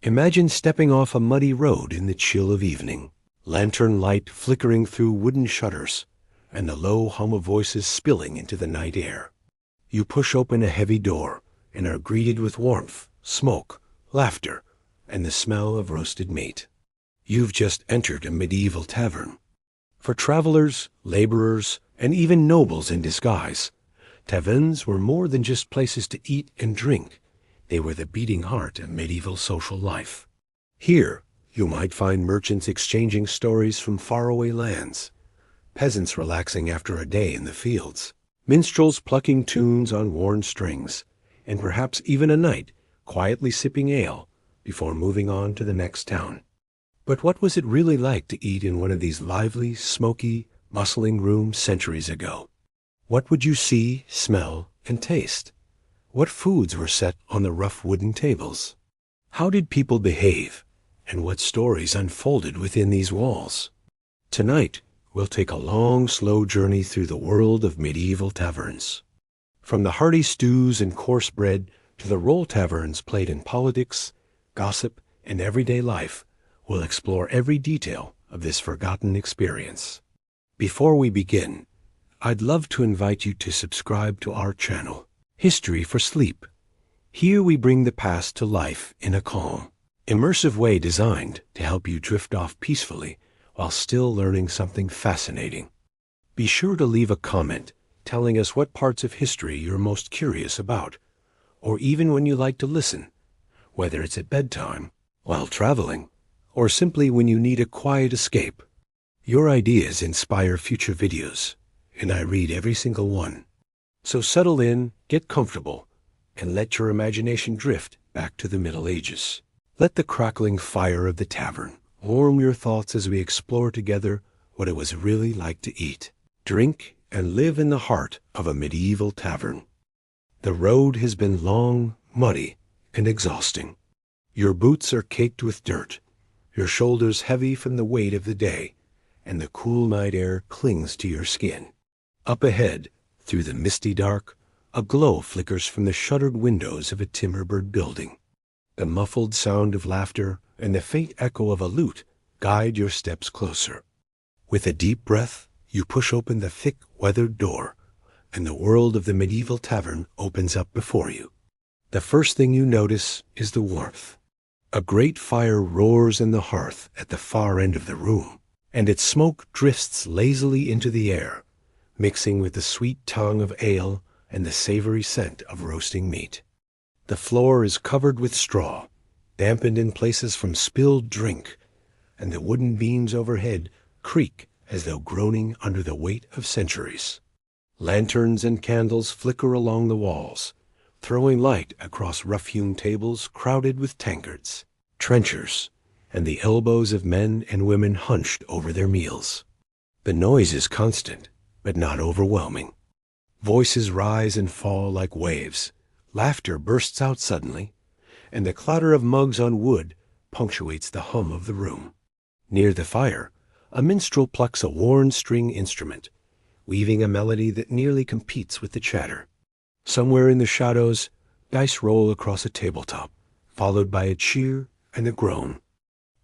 Imagine stepping off a muddy road in the chill of evening, lantern light flickering through wooden shutters, and the low hum of voices spilling into the night air. You push open a heavy door and are greeted with warmth, smoke, laughter, and the smell of roasted meat. You've just entered a medieval tavern. For travelers, laborers, and even nobles in disguise, taverns were more than just places to eat and drink. They were the beating heart of medieval social life. Here, you might find merchants exchanging stories from faraway lands, peasants relaxing after a day in the fields, minstrels plucking tunes on worn strings, and perhaps even a knight quietly sipping ale before moving on to the next town. But what was it really like to eat in one of these lively, smoky, bustling rooms centuries ago? What would you see, smell, and taste? What foods were set on the rough wooden tables? How did people behave, and what stories unfolded within these walls? Tonight, we'll take a long, slow journey through the world of medieval taverns. From the hearty stews and coarse bread to the roll taverns played in politics, gossip, and everyday life, we'll explore every detail of this forgotten experience. Before we begin, I'd love to invite you to subscribe to our channel, History for Sleep. Here we bring the past to life in a calm, immersive way designed to help you drift off peacefully while still learning something fascinating. Be sure to leave a comment telling us what parts of history you're most curious about, or even when you like to listen, whether it's at bedtime, while traveling, or simply when you need a quiet escape. Your ideas inspire future videos, and I read every single one. So settle in, get comfortable, and let your imagination drift back to the Middle Ages. Let the crackling fire of the tavern warm your thoughts as we explore together what it was really like to eat, drink, and live in the heart of a medieval tavern. The road has been long, muddy, and exhausting. Your boots are caked with dirt, your shoulders heavy from the weight of the day, and the cool night air clings to your skin. Up ahead, through the misty dark, a glow flickers from the shuttered windows of a timber-bird building. The muffled sound of laughter and the faint echo of a lute guide your steps closer. With a deep breath, you push open the thick, weathered door, and the world of the medieval tavern opens up before you. The first thing you notice is the warmth. A great fire roars in the hearth at the far end of the room, and its smoke drifts lazily into the air, mixing with the sweet tongue of ale and the savory scent of roasting meat. The floor is covered with straw, dampened in places from spilled drink, and the wooden beams overhead creak as though groaning under the weight of centuries. Lanterns and candles flicker along the walls, throwing light across rough-hewn tables crowded with tankards, trenchers, and the elbows of men and women hunched over their meals. The noise is constant, but not overwhelming. Voices rise and fall like waves, laughter bursts out suddenly, and the clatter of mugs on wood punctuates the hum of the room. Near the fire, a minstrel plucks a worn string instrument, weaving a melody that nearly competes with the chatter. Somewhere in the shadows, dice roll across a tabletop, followed by a cheer and a groan.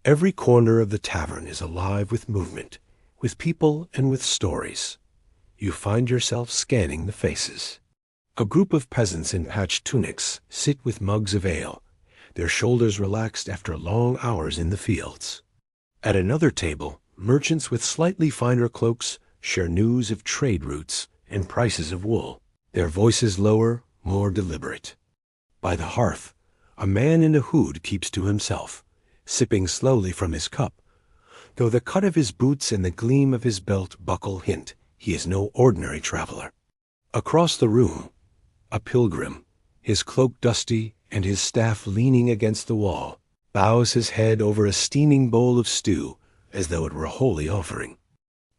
Every corner of the tavern is alive with movement, with people and with stories. You find yourself scanning the faces. A group of peasants in patched tunics sit with mugs of ale, their shoulders relaxed after long hours in the fields. At another table, merchants with slightly finer cloaks share news of trade routes and prices of wool, their voices lower, more deliberate. By the hearth, a man in a hood keeps to himself, sipping slowly from his cup, though the cut of his boots and the gleam of his belt buckle hint he is no ordinary traveler. Across the room, a pilgrim, his cloak dusty and his staff leaning against the wall, bows his head over a steaming bowl of stew as though it were a holy offering.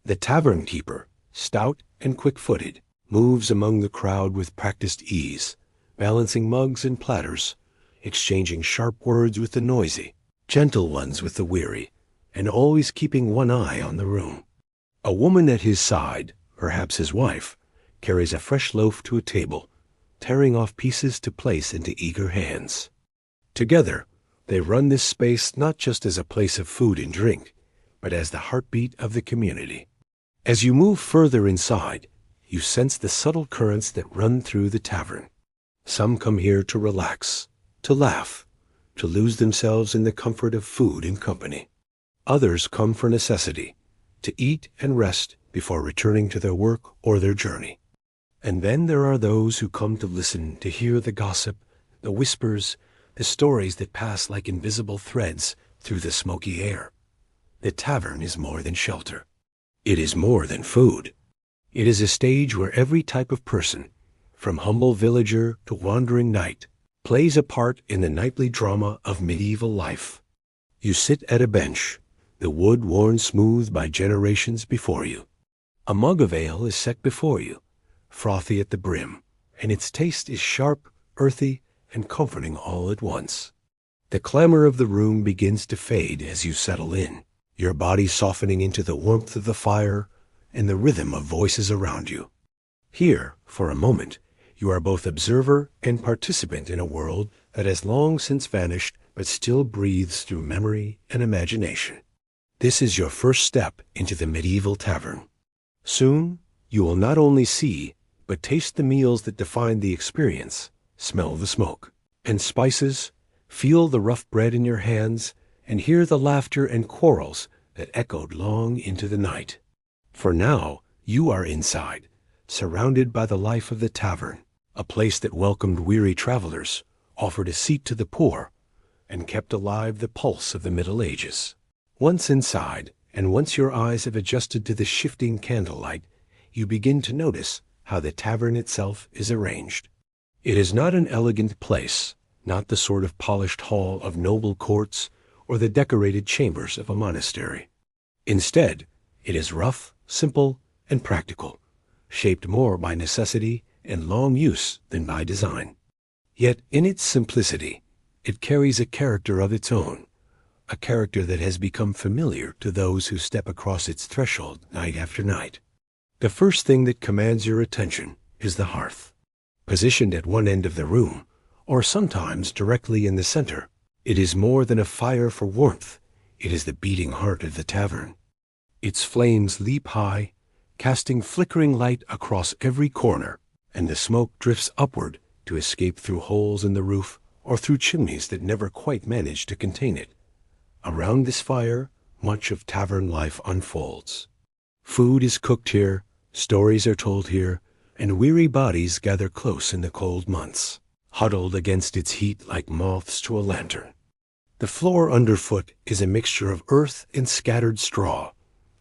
The tavern keeper, stout and quick-footed, moves among the crowd with practiced ease, balancing mugs and platters, exchanging sharp words with the noisy, gentle ones with the weary, and always keeping one eye on the room. A woman at his side, perhaps his wife, carries a fresh loaf to a table, tearing off pieces to place into eager hands. Together, They run this space not just as a place of food and drink, but as the heartbeat of the community. As you move further inside, you sense the subtle currents that run through the tavern. Some come here to relax, to laugh, to lose themselves in the comfort of food and company. Others come for necessity, to eat and rest before returning to their work or their journey. And then there are those who come to listen, to hear the gossip, the whispers, the stories that pass like invisible threads through the smoky air. The tavern is more than shelter. It is more than food. It is a stage where every type of person, from humble villager to wandering knight, plays a part in the nightly drama of medieval life. You sit at a bench, the wood worn smooth by generations before you. A mug of ale is set before you, frothy at the brim, and its taste is sharp, earthy, and comforting all at once. The clamor of the room begins to fade as you settle in, your body softening into the warmth of the fire and the rhythm of voices around you. Here, for a moment, you are both observer and participant in a world that has long since vanished but still breathes through memory and imagination. This is your first step into the medieval tavern. Soon, you will not only see, but taste the meals that define the experience, smell the smoke and spices, feel the rough bread in your hands, and hear the laughter and quarrels that echoed long into the night. For now, you are inside, surrounded by the life of the tavern, a place that welcomed weary travelers, offered a seat to the poor, and kept alive the pulse of the Middle Ages. Once inside, and once your eyes have adjusted to the shifting candlelight, you begin to notice how the tavern itself is arranged. It is not an elegant place, not the sort of polished hall of noble courts or the decorated chambers of a monastery. Instead, it is rough, simple, and practical, shaped more by necessity and long use than by design. Yet in its simplicity, it carries a character of its own, a character that has become familiar to those who step across its threshold night after night. The first thing that commands your attention is the hearth. Positioned at one end of the room, or sometimes directly in the center, it is more than a fire for warmth. It is the beating heart of the tavern. Its flames leap high, casting flickering light across every corner, and the smoke drifts upward to escape through holes in the roof or through chimneys that never quite manage to contain it. Around this fire, much of tavern life unfolds. Food is cooked here, stories are told here, and weary bodies gather close in the cold months, huddled against its heat like moths to a lantern. The floor underfoot is a mixture of earth and scattered straw,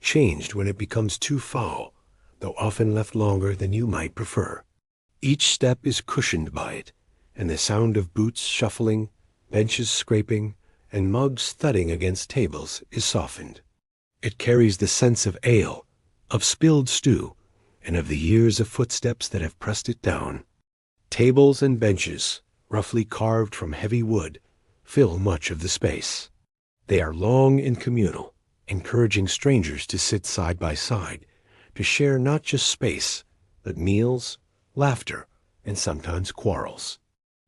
changed when it becomes too foul, though often left longer than you might prefer. Each step is cushioned by it, and the sound of boots shuffling, benches scraping, and mugs thudding against tables is softened. It carries the sense of ale, of spilled stew, and of the years of footsteps that have pressed it down. Tables and benches, roughly carved from heavy wood, fill much of the space. They are long and communal, encouraging strangers to sit side by side, to share not just space, but meals, laughter, and sometimes quarrels.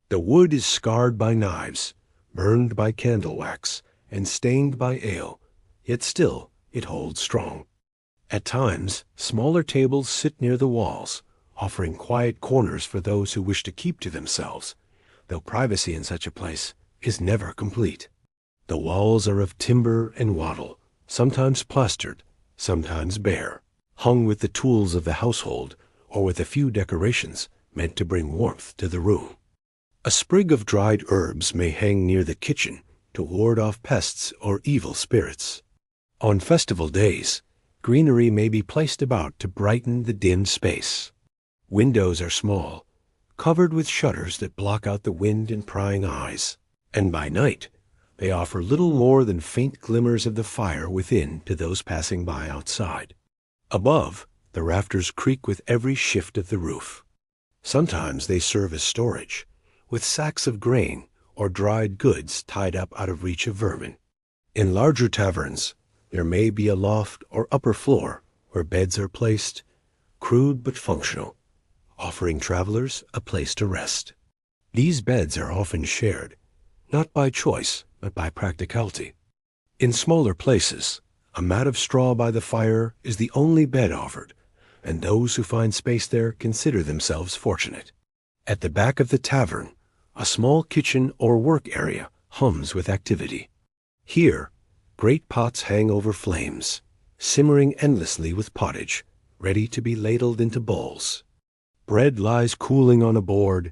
The wood is scarred by knives, burned by candle wax, and stained by ale, yet still it holds strong. At times, smaller tables sit near the walls, offering quiet corners for those who wish to keep to themselves, though privacy in such a place is never complete. The walls are of timber and wattle, sometimes plastered, sometimes bare, hung with the tools of the household or with a few decorations meant to bring warmth to the room. A sprig of dried herbs may hang near the kitchen to ward off pests or evil spirits. On festival days, greenery may be placed about to brighten the dim space. Windows are small, covered with shutters that block out the wind and prying eyes, and by night they offer little more than faint glimmers of the fire within to those passing by outside. Above, the rafters creak with every shift of the roof. Sometimes they serve as storage, with sacks of grain or dried goods tied up out of reach of vermin. In larger taverns, there may be a loft or upper floor where beds are placed, crude but functional, offering travelers a place to rest. These beds are often shared, not by choice, but by practicality. In smaller places, a mat of straw by the fire is the only bed offered, and those who find space there consider themselves fortunate. At the back of the tavern, a small kitchen or work area hums with activity. Here, great pots hang over flames, simmering endlessly with pottage, ready to be ladled into bowls. Bread lies cooling on a board,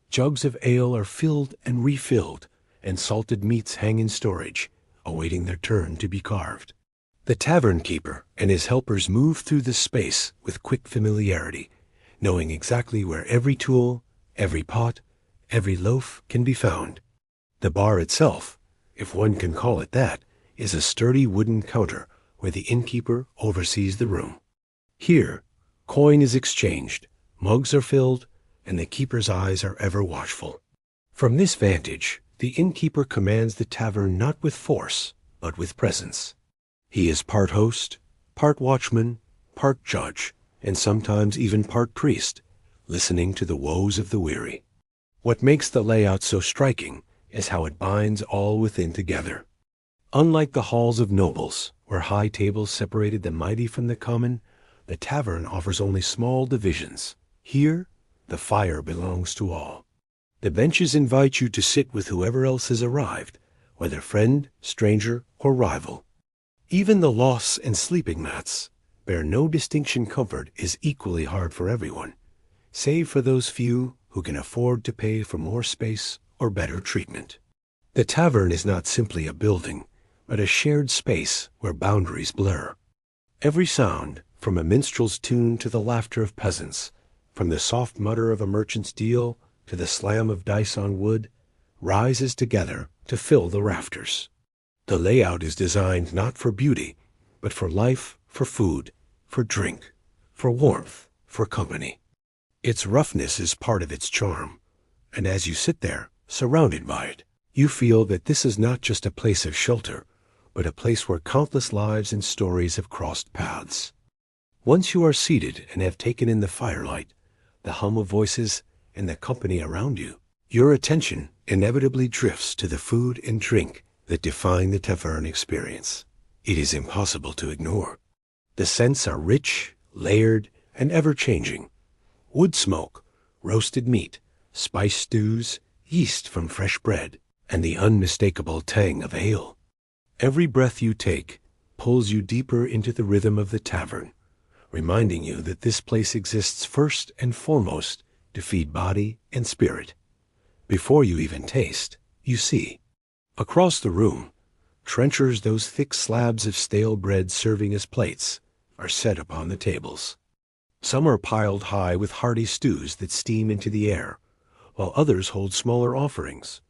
jugs of ale are filled and refilled, and salted meats hang in storage, awaiting their turn to be carved. The tavern keeper and his helpers move through this space with quick familiarity, knowing exactly where every tool, every pot, every loaf can be found. The bar itself, if one can call it that, is a sturdy wooden counter where the innkeeper oversees the room. Here, coin is exchanged, mugs are filled, and the keeper's eyes are ever watchful. From this vantage, the innkeeper commands the tavern not with force, but with presence. He is part host, part watchman, part judge, and sometimes even part priest, listening to the woes of the weary. What makes the layout so striking is how it binds all within together. Unlike the halls of nobles, where high tables separated the mighty from the common, the tavern offers only small divisions. Here, the fire belongs to all. The benches invite you to sit with whoever else has arrived, whether friend, stranger, or rival. Even the loths and sleeping mats bear no distinction. Comfort is equally hard for everyone, save for those few who can afford to pay for more space or better treatment. The tavern is not simply a building, but a shared space where boundaries blur. Every sound, from a minstrel's tune to the laughter of peasants, from the soft mutter of a merchant's deal to the slam of dice on wood, rises together to fill the rafters. The layout is designed not for beauty, but for life, for food, for drink, for warmth, for company. Its roughness is part of its charm, and as you sit there, surrounded by it, you feel that this is not just a place of shelter, but a place where countless lives and stories have crossed paths. Once you are seated and have taken in the firelight, the hum of voices, and the company around you, your attention inevitably drifts to the food and drink that define the tavern experience. It is impossible to ignore. The scents are rich, layered, and ever-changing. Wood smoke, roasted meat, spiced stews, yeast from fresh bread, and the unmistakable tang of ale. Every breath you take pulls you deeper into the rhythm of the tavern, reminding you that this place exists first and foremost to feed body and spirit. Before you even taste, you see. Across the room, trenchers, those thick slabs of stale bread serving as plates, are set upon the tables. Some are piled high with hearty stews that steam into the air, while others hold smaller offerings: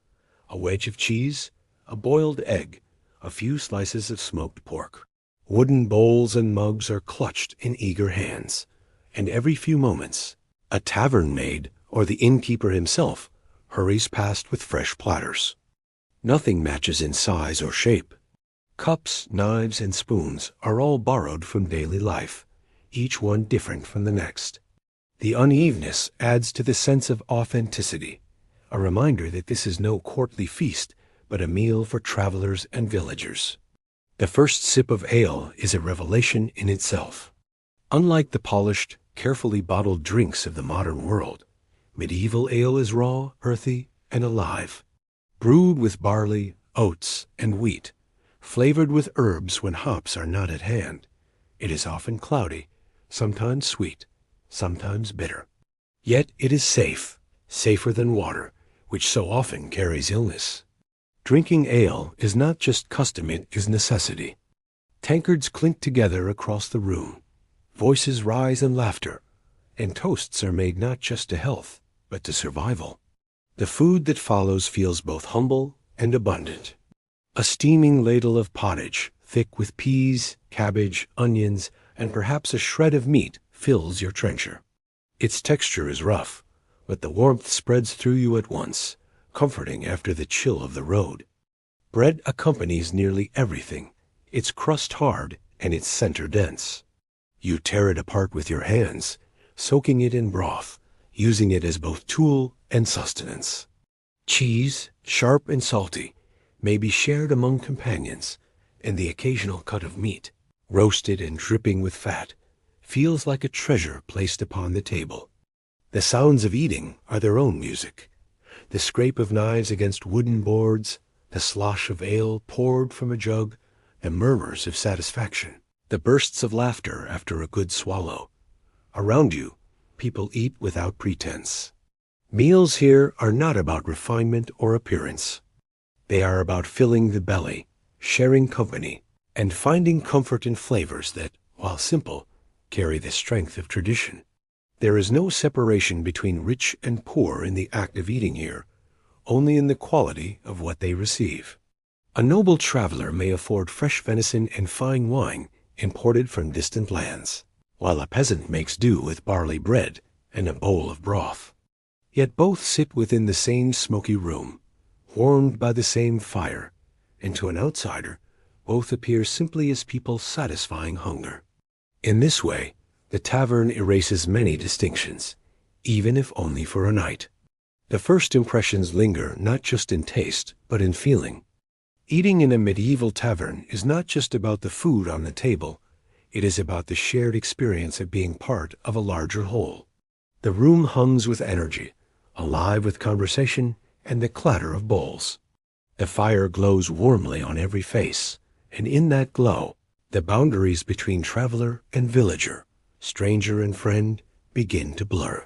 a wedge of cheese, a boiled egg, a few slices of smoked pork. Wooden bowls and mugs are clutched in eager hands, and every few moments, a tavern maid or the innkeeper himself hurries past with fresh platters. Nothing matches in size or shape. Cups, knives, and spoons are all borrowed from daily life, each one different from the next. The unevenness adds to the sense of authenticity, a reminder that this is no courtly feast, but a meal for travelers and villagers. The first sip of ale is a revelation in itself. Unlike the polished, carefully bottled drinks of the modern world, medieval ale is raw, earthy, and alive. Brewed with barley, oats, and wheat, flavored with herbs when hops are not at hand, it is often cloudy, sometimes sweet, sometimes bitter. Yet it is safe, safer than water, which so often carries illness. Drinking ale is not just custom, it is necessity. Tankards clink together across the room, voices rise in laughter, and toasts are made not just to health, but to survival. The food that follows feels both humble and abundant. A steaming ladle of pottage, thick with peas, cabbage, onions, and perhaps a shred of meat, fills your trencher. Its texture is rough, but the warmth spreads through you at once, comforting after the chill of the road. Bread accompanies nearly everything, its crust hard and its center dense. You tear it apart with your hands, soaking it in broth, using it as both tool and sustenance. Cheese, sharp and salty, may be shared among companions, and the occasional cut of meat, roasted and dripping with fat, feels like a treasure placed upon the table. The sounds of eating are their own music. The scrape of knives against wooden boards, the slosh of ale poured from a jug, the murmurs of satisfaction, the bursts of laughter after a good swallow. Around you, people eat without pretense. Meals here are not about refinement or appearance. They are about filling the belly, sharing company, and finding comfort in flavors that, while simple, carry the strength of tradition. There is no separation between rich and poor in the act of eating here, only in the quality of what they receive. A noble traveler may afford fresh venison and fine wine imported from distant lands, while a peasant makes do with barley bread and a bowl of broth. Yet both sit within the same smoky room, warmed by the same fire, and to an outsider, both appear simply as people satisfying hunger. In this way, the tavern erases many distinctions, even if only for a night. The first impressions linger not just in taste, but in feeling. Eating in a medieval tavern is not just about the food on the table, it is about the shared experience of being part of a larger whole. The room hums with energy, alive with conversation and the clatter of bowls. The fire glows warmly on every face, and in that glow, the boundaries between traveler and villager, stranger and friend, begin to blur.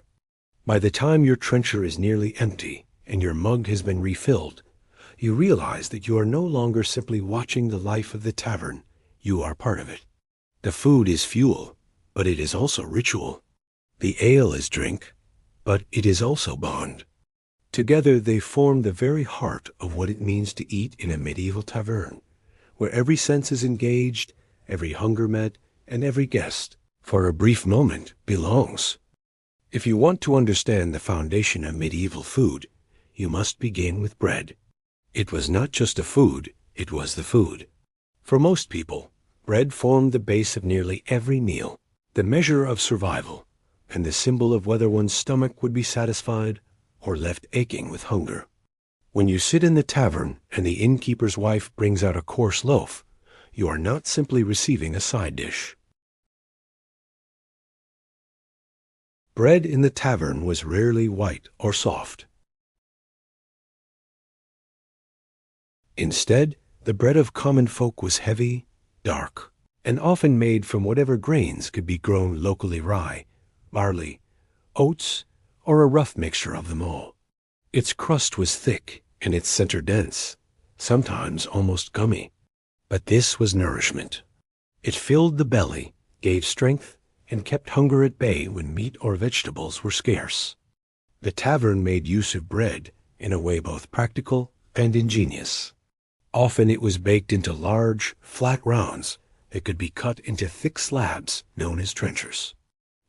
By the time your trencher is nearly empty and your mug has been refilled, you realize that you are no longer simply watching the life of the tavern, you are part of it. The food is fuel, but it is also ritual. The ale is drink, but it is also bond. Together they form the very heart of what it means to eat in a medieval tavern, where every sense is engaged, every hunger met, and every guest, for a brief moment, belongs. If you want to understand the foundation of medieval food, you must begin with bread. It was not just a food, it was the food. For most people, bread formed the base of nearly every meal, the measure of survival, and the symbol of whether one's stomach would be satisfied or left aching with hunger. When you sit in the tavern and the innkeeper's wife brings out a coarse loaf, you are not simply receiving a side dish. Bread in the tavern was rarely white or soft. Instead, the bread of common folk was heavy, dark, and often made from whatever grains could be grown locally: rye, barley, oats, or a rough mixture of them all. Its crust was thick and its center dense, sometimes almost gummy. But this was nourishment. It filled the belly, gave strength, and kept hunger at bay when meat or vegetables were scarce. The tavern made use of bread in a way both practical and ingenious. Often it was baked into large, flat rounds that could be cut into thick slabs known as trenchers.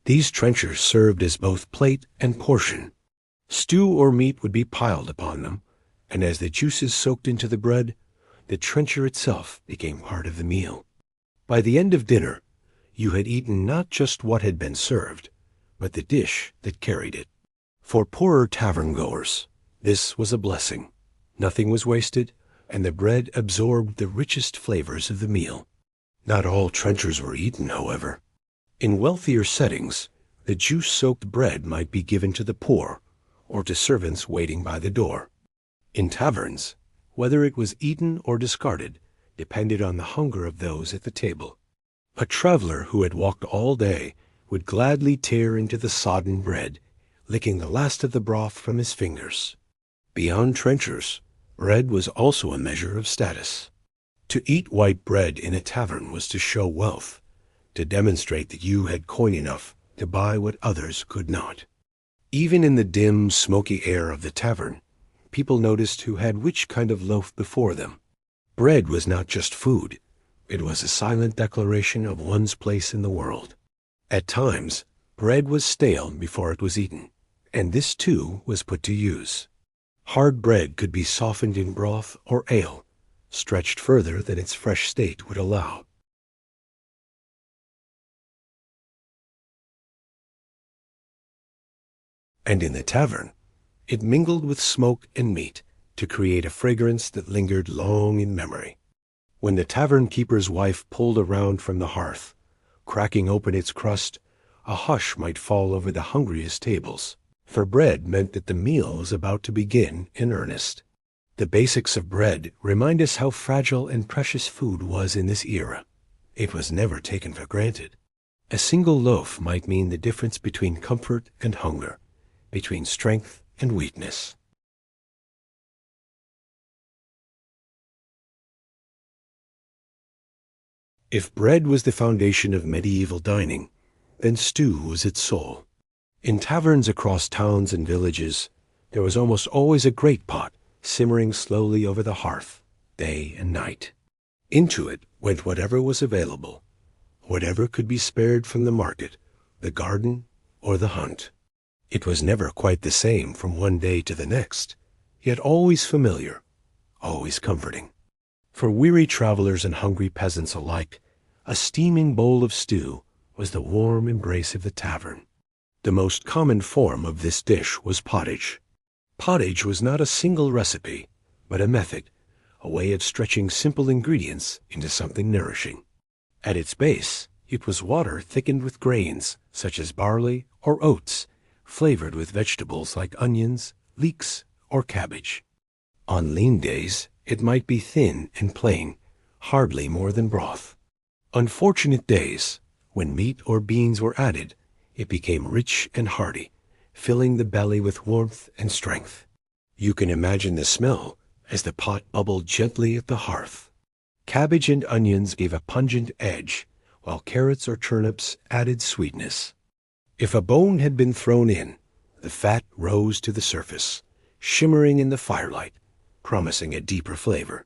These trenchers served as both plate and portion. Stew or meat would be piled upon them, and as the juices soaked into the bread, the trencher itself became part of the meal. By the end of dinner, you had eaten not just what had been served, but the dish that carried it. For poorer tavern-goers, this was a blessing. Nothing was wasted, and the bread absorbed the richest flavors of the meal. Not all trenchers were eaten, however. In wealthier settings, the juice-soaked bread might be given to the poor or to servants waiting by the door. In taverns, whether it was eaten or discarded depended on the hunger of those at the table. A traveler who had walked all day would gladly tear into the sodden bread, licking the last of the broth from his fingers. Beyond trenchers, bread was also a measure of status. To eat white bread in a tavern was to show wealth, to demonstrate that you had coin enough to buy what others could not. Even in the dim, smoky air of the tavern, people noticed who had which kind of loaf before them. Bread was not just food. It was a silent declaration of one's place in the world. At times, bread was stale before it was eaten, and this too was put to use. Hard bread could be softened in broth or ale, stretched further than its fresh state would allow. And in the tavern, it mingled with smoke and meat, to create a fragrance that lingered long in memory. When the tavern keeper's wife pulled around from the hearth, cracking open its crust, a hush might fall over the hungriest tables, for bread meant that the meal was about to begin in earnest. The basics of bread remind us how fragile and precious food was in this era. It was never taken for granted. A single loaf might mean the difference between comfort and hunger, between strength and weakness. If bread was the foundation of medieval dining, then stew was its soul. In taverns across towns and villages, there was almost always a great pot simmering slowly over the hearth, day and night. Into it went whatever was available, whatever could be spared from the market, the garden, or the hunt. It was never quite the same from one day to the next, yet always familiar, always comforting. For weary travelers and hungry peasants alike, a steaming bowl of stew was the warm embrace of the tavern. The most common form of this dish was pottage. Pottage was not a single recipe, but a method, a way of stretching simple ingredients into something nourishing. At its base, it was water thickened with grains, such as barley or oats, flavored with vegetables like onions, leeks, or cabbage. On lean days, it might be thin and plain, hardly more than broth. On fortunate days, when meat or beans were added, it became rich and hearty, filling the belly with warmth and strength. You can imagine the smell as the pot bubbled gently at the hearth. Cabbage and onions gave a pungent edge, while carrots or turnips added sweetness. If a bone had been thrown in, the fat rose to the surface, shimmering in the firelight, promising a deeper flavor.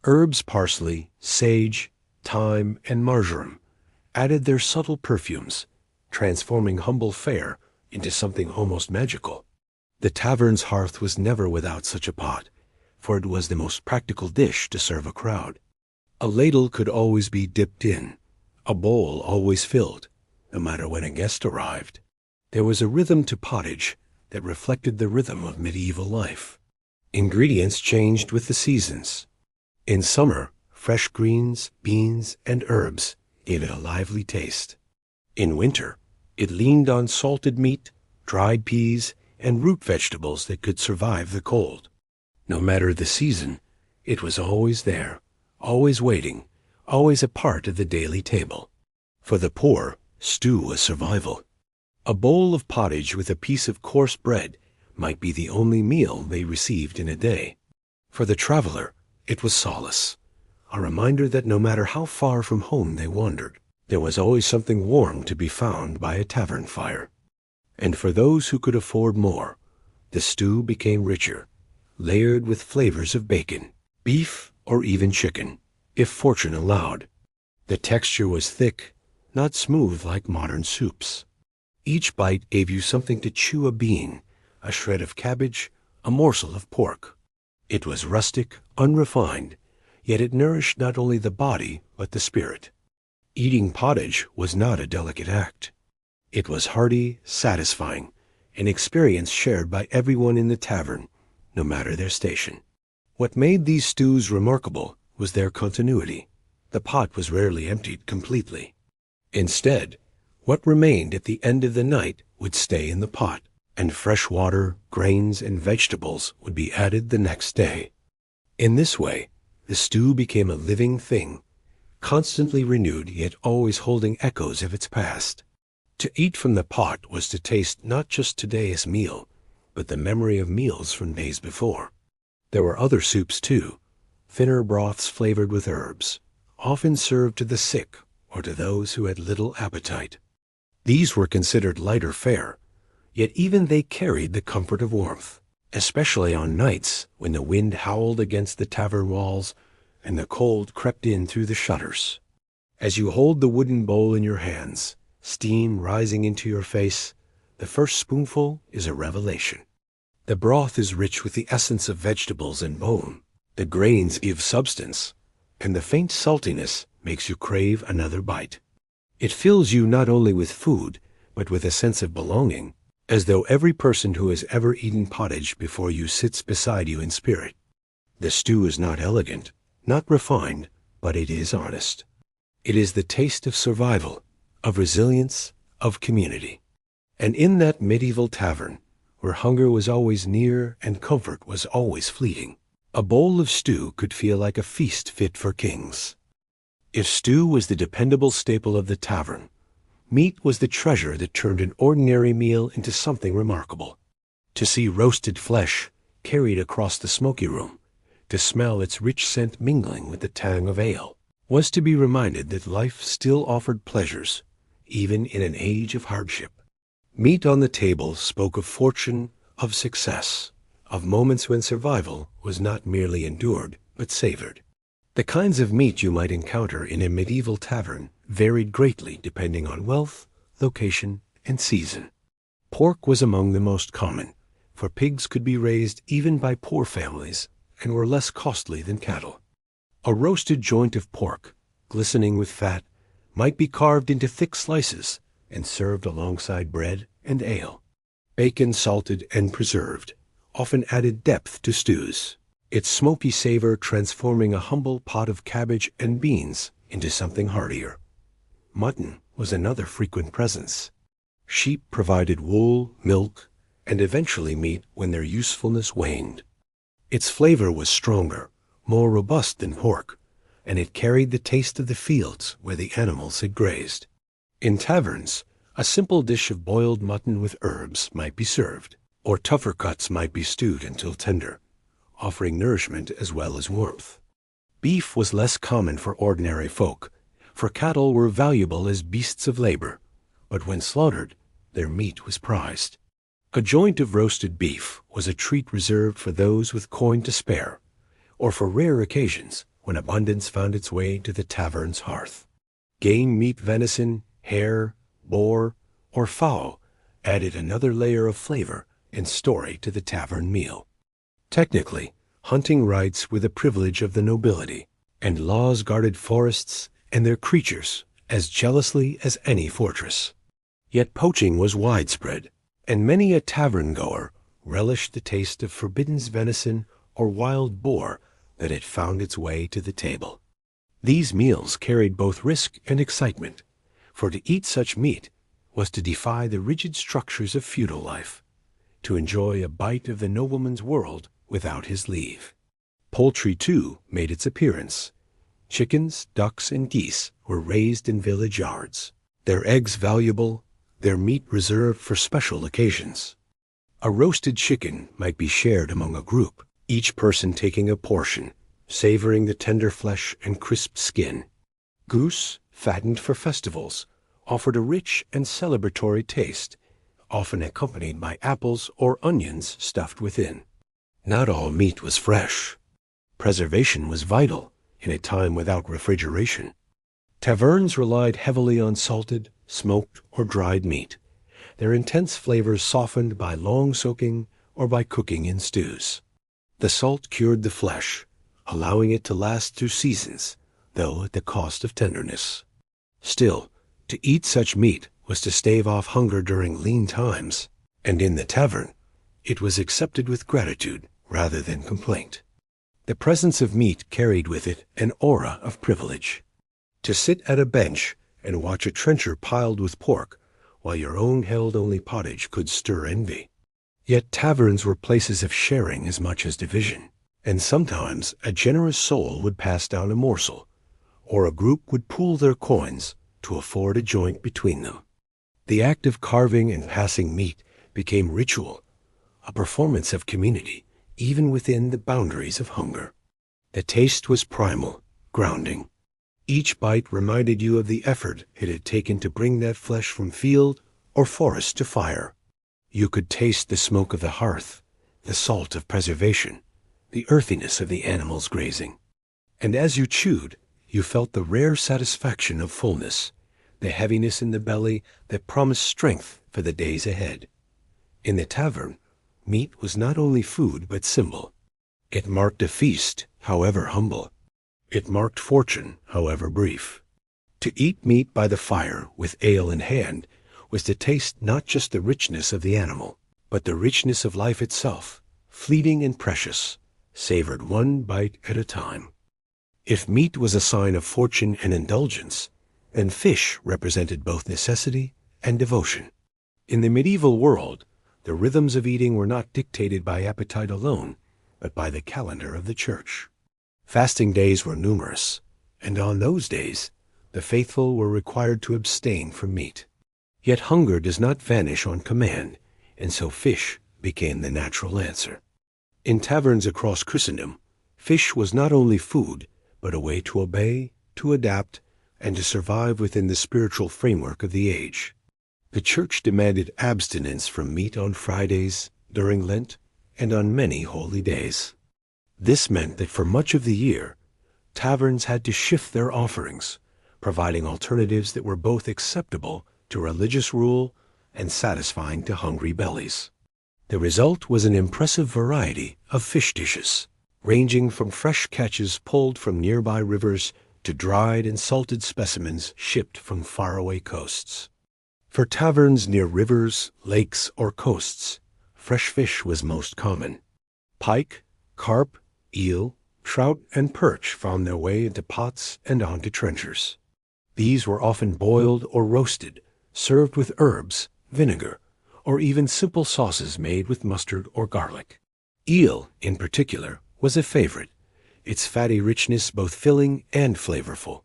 Herbs, parsley, sage, thyme, and marjoram added their subtle perfumes, transforming humble fare into something almost magical. The tavern's hearth was never without such a pot, for it was the most practical dish to serve a crowd. A ladle could always be dipped in, a bowl always filled, no matter when a guest arrived. There was a rhythm to pottage that reflected the rhythm of medieval life. Ingredients changed with the seasons. In summer, fresh greens, beans, and herbs gave it a lively taste. In winter, it leaned on salted meat, dried peas, and root vegetables that could survive the cold. No matter the season, it was always there, always waiting, always a part of the daily table. For the poor, stew was survival. A bowl of pottage with a piece of coarse bread might be the only meal they received in a day. For the traveler, it was solace, a reminder that no matter how far from home they wandered, there was always something warm to be found by a tavern fire. And for those who could afford more, the stew became richer, layered with flavors of bacon, beef, or even chicken, if fortune allowed. The texture was thick, not smooth like modern soups. Each bite gave you something to chew: a bean, a shred of cabbage, a morsel of pork. It was rustic, unrefined, yet it nourished not only the body but the spirit. Eating pottage was not a delicate act. It was hearty, satisfying, an experience shared by everyone in the tavern, no matter their station. What made these stews remarkable was their continuity. The pot was rarely emptied completely. Instead, what remained at the end of the night would stay in the pot, and fresh water, grains, and vegetables would be added the next day. In this way, the stew became a living thing, constantly renewed yet always holding echoes of its past. To eat from the pot was to taste not just today's meal, but the memory of meals from days before. There were other soups too, thinner broths flavored with herbs, often served to the sick or to those who had little appetite. These were considered lighter fare, yet even they carried the comfort of warmth, especially on nights when the wind howled against the tavern walls and the cold crept in through the shutters. As you hold the wooden bowl in your hands, steam rising into your face, the first spoonful is a revelation. The broth is rich with the essence of vegetables and bone. The grains give substance, and the faint saltiness makes you crave another bite. It fills you not only with food, but with a sense of belonging, as though every person who has ever eaten pottage before you sits beside you in spirit, The stew is not elegant, not refined, but it is honest. It is the taste of survival, of resilience, of community. And in that medieval tavern, where hunger was always near and comfort was always fleeting, a bowl of stew could feel like a feast fit for kings. If stew was the dependable staple of the tavern, meat was the treasure that turned an ordinary meal into something remarkable. To see roasted flesh carried across the smoky room, to smell its rich scent mingling with the tang of ale, was to be reminded that life still offered pleasures, even in an age of hardship. Meat on the table spoke of fortune, of success, of moments when survival was not merely endured, but savored. The kinds of meat you might encounter in a medieval tavern varied greatly depending on wealth, location, and season. Pork was among the most common, for pigs could be raised even by poor families and were less costly than cattle. A roasted joint of pork, glistening with fat, might be carved into thick slices and served alongside bread and ale. Bacon, salted and preserved, often added depth to stews, its smoky savor transforming a humble pot of cabbage and beans into something heartier. Mutton was another frequent presence. Sheep provided wool, milk, and eventually meat when their usefulness waned. Its flavor was stronger, more robust than pork, and it carried the taste of the fields where the animals had grazed. In taverns, a simple dish of boiled mutton with herbs might be served, or tougher cuts might be stewed until tender, offering nourishment as well as warmth. Beef was less common for ordinary folk, for cattle were valuable as beasts of labor, but when slaughtered, their meat was prized. A joint of roasted beef was a treat reserved for those with coin to spare, or for rare occasions when abundance found its way to the tavern's hearth. Game meat, venison, hare, boar, or fowl added another layer of flavor and story to the tavern meal. Technically, hunting rights were the privilege of the nobility, and laws guarded forests and their creatures as jealously as any fortress. Yet poaching was widespread, and many a tavern-goer relished the taste of forbidden venison or wild boar that had found its way to the table. These meals carried both risk and excitement, for to eat such meat was to defy the rigid structures of feudal life, to enjoy a bite of the nobleman's world without his leave. Poultry, too, made its appearance. Chickens, ducks, and geese were raised in village yards, their eggs valuable, their meat reserved for special occasions. A roasted chicken might be shared among a group, each person taking a portion, savoring the tender flesh and crisp skin. Goose, fattened for festivals, offered a rich and celebratory taste, often accompanied by apples or onions stuffed within. Not all meat was fresh. Preservation was vital in a time without refrigeration. Taverns relied heavily on salted, smoked, or dried meat, their intense flavors softened by long soaking or by cooking in stews. The salt cured the flesh, allowing it to last through seasons, though at the cost of tenderness. Still, to eat such meat was to stave off hunger during lean times, and in the tavern, it was accepted with gratitude rather than complaint. The presence of meat carried with it an aura of privilege. To sit at a bench and watch a trencher piled with pork, while your own held only pottage, could stir envy. Yet taverns were places of sharing as much as division, and sometimes a generous soul would pass down a morsel, or a group would pool their coins to afford a joint between them. The act of carving and passing meat became ritual, a performance of community, even within the boundaries of hunger. The taste was primal, grounding. Each bite reminded you of the effort it had taken to bring that flesh from field or forest to fire. You could taste the smoke of the hearth, the salt of preservation, the earthiness of the animals grazing. And as you chewed, you felt the rare satisfaction of fullness, the heaviness in the belly that promised strength for the days ahead. In the tavern, meat was not only food but symbol. It marked a feast, however humble. It marked fortune, however brief. To eat meat by the fire with ale in hand was to taste not just the richness of the animal, but the richness of life itself, fleeting and precious, savored one bite at a time. If meat was a sign of fortune and indulgence, then fish represented both necessity and devotion. In the medieval world, the rhythms of eating were not dictated by appetite alone, but by the calendar of the church. Fasting days were numerous, and on those days, the faithful were required to abstain from meat. Yet hunger does not vanish on command, and so fish became the natural answer. In taverns across Christendom, fish was not only food, but a way to obey, to adapt, and to survive within the spiritual framework of the age. The church demanded abstinence from meat on Fridays, during Lent, and on many holy days. This meant that for much of the year, taverns had to shift their offerings, providing alternatives that were both acceptable to religious rule and satisfying to hungry bellies. The result was an impressive variety of fish dishes, ranging from fresh catches pulled from nearby rivers to dried and salted specimens shipped from faraway coasts. For taverns near rivers, lakes, or coasts, fresh fish was most common. Pike, carp, eel, trout, and perch found their way into pots and onto trenchers. These were often boiled or roasted, served with herbs, vinegar, or even simple sauces made with mustard or garlic. Eel, in particular, was a favorite, its fatty richness both filling and flavorful.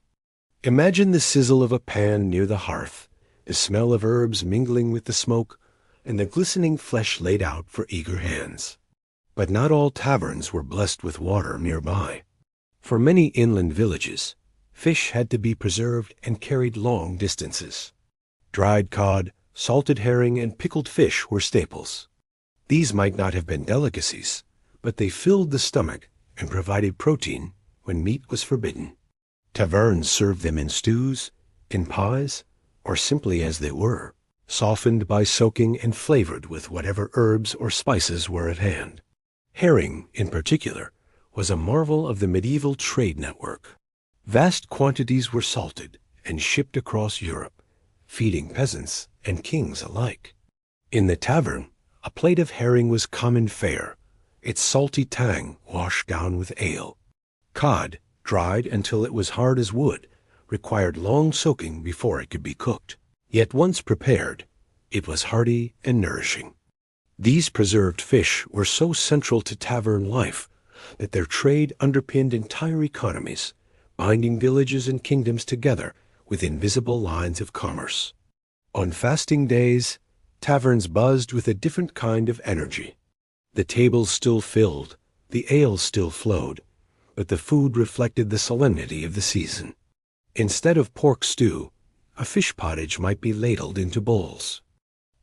Imagine the sizzle of a pan near the hearth, the smell of herbs mingling with the smoke, and the glistening flesh laid out for eager hands. But not all taverns were blessed with water nearby. For many inland villages, fish had to be preserved and carried long distances. Dried cod, salted herring, and pickled fish were staples. These might not have been delicacies, but they filled the stomach and provided protein when meat was forbidden. Taverns served them in stews, in pies, or simply as they were, softened by soaking and flavored with whatever herbs or spices were at hand. Herring, in particular, was a marvel of the medieval trade network. Vast quantities were salted and shipped across Europe, feeding peasants and kings alike. In the tavern, a plate of herring was common fare, its salty tang washed down with ale. Cod, dried until it was hard as wood, required long soaking before it could be cooked. Yet once prepared, it was hearty and nourishing. These preserved fish were so central to tavern life that their trade underpinned entire economies, binding villages and kingdoms together with invisible lines of commerce. On fasting days, taverns buzzed with a different kind of energy. The tables still filled, the ale still flowed, but the food reflected the solemnity of the season. Instead of pork stew, a fish pottage might be ladled into bowls.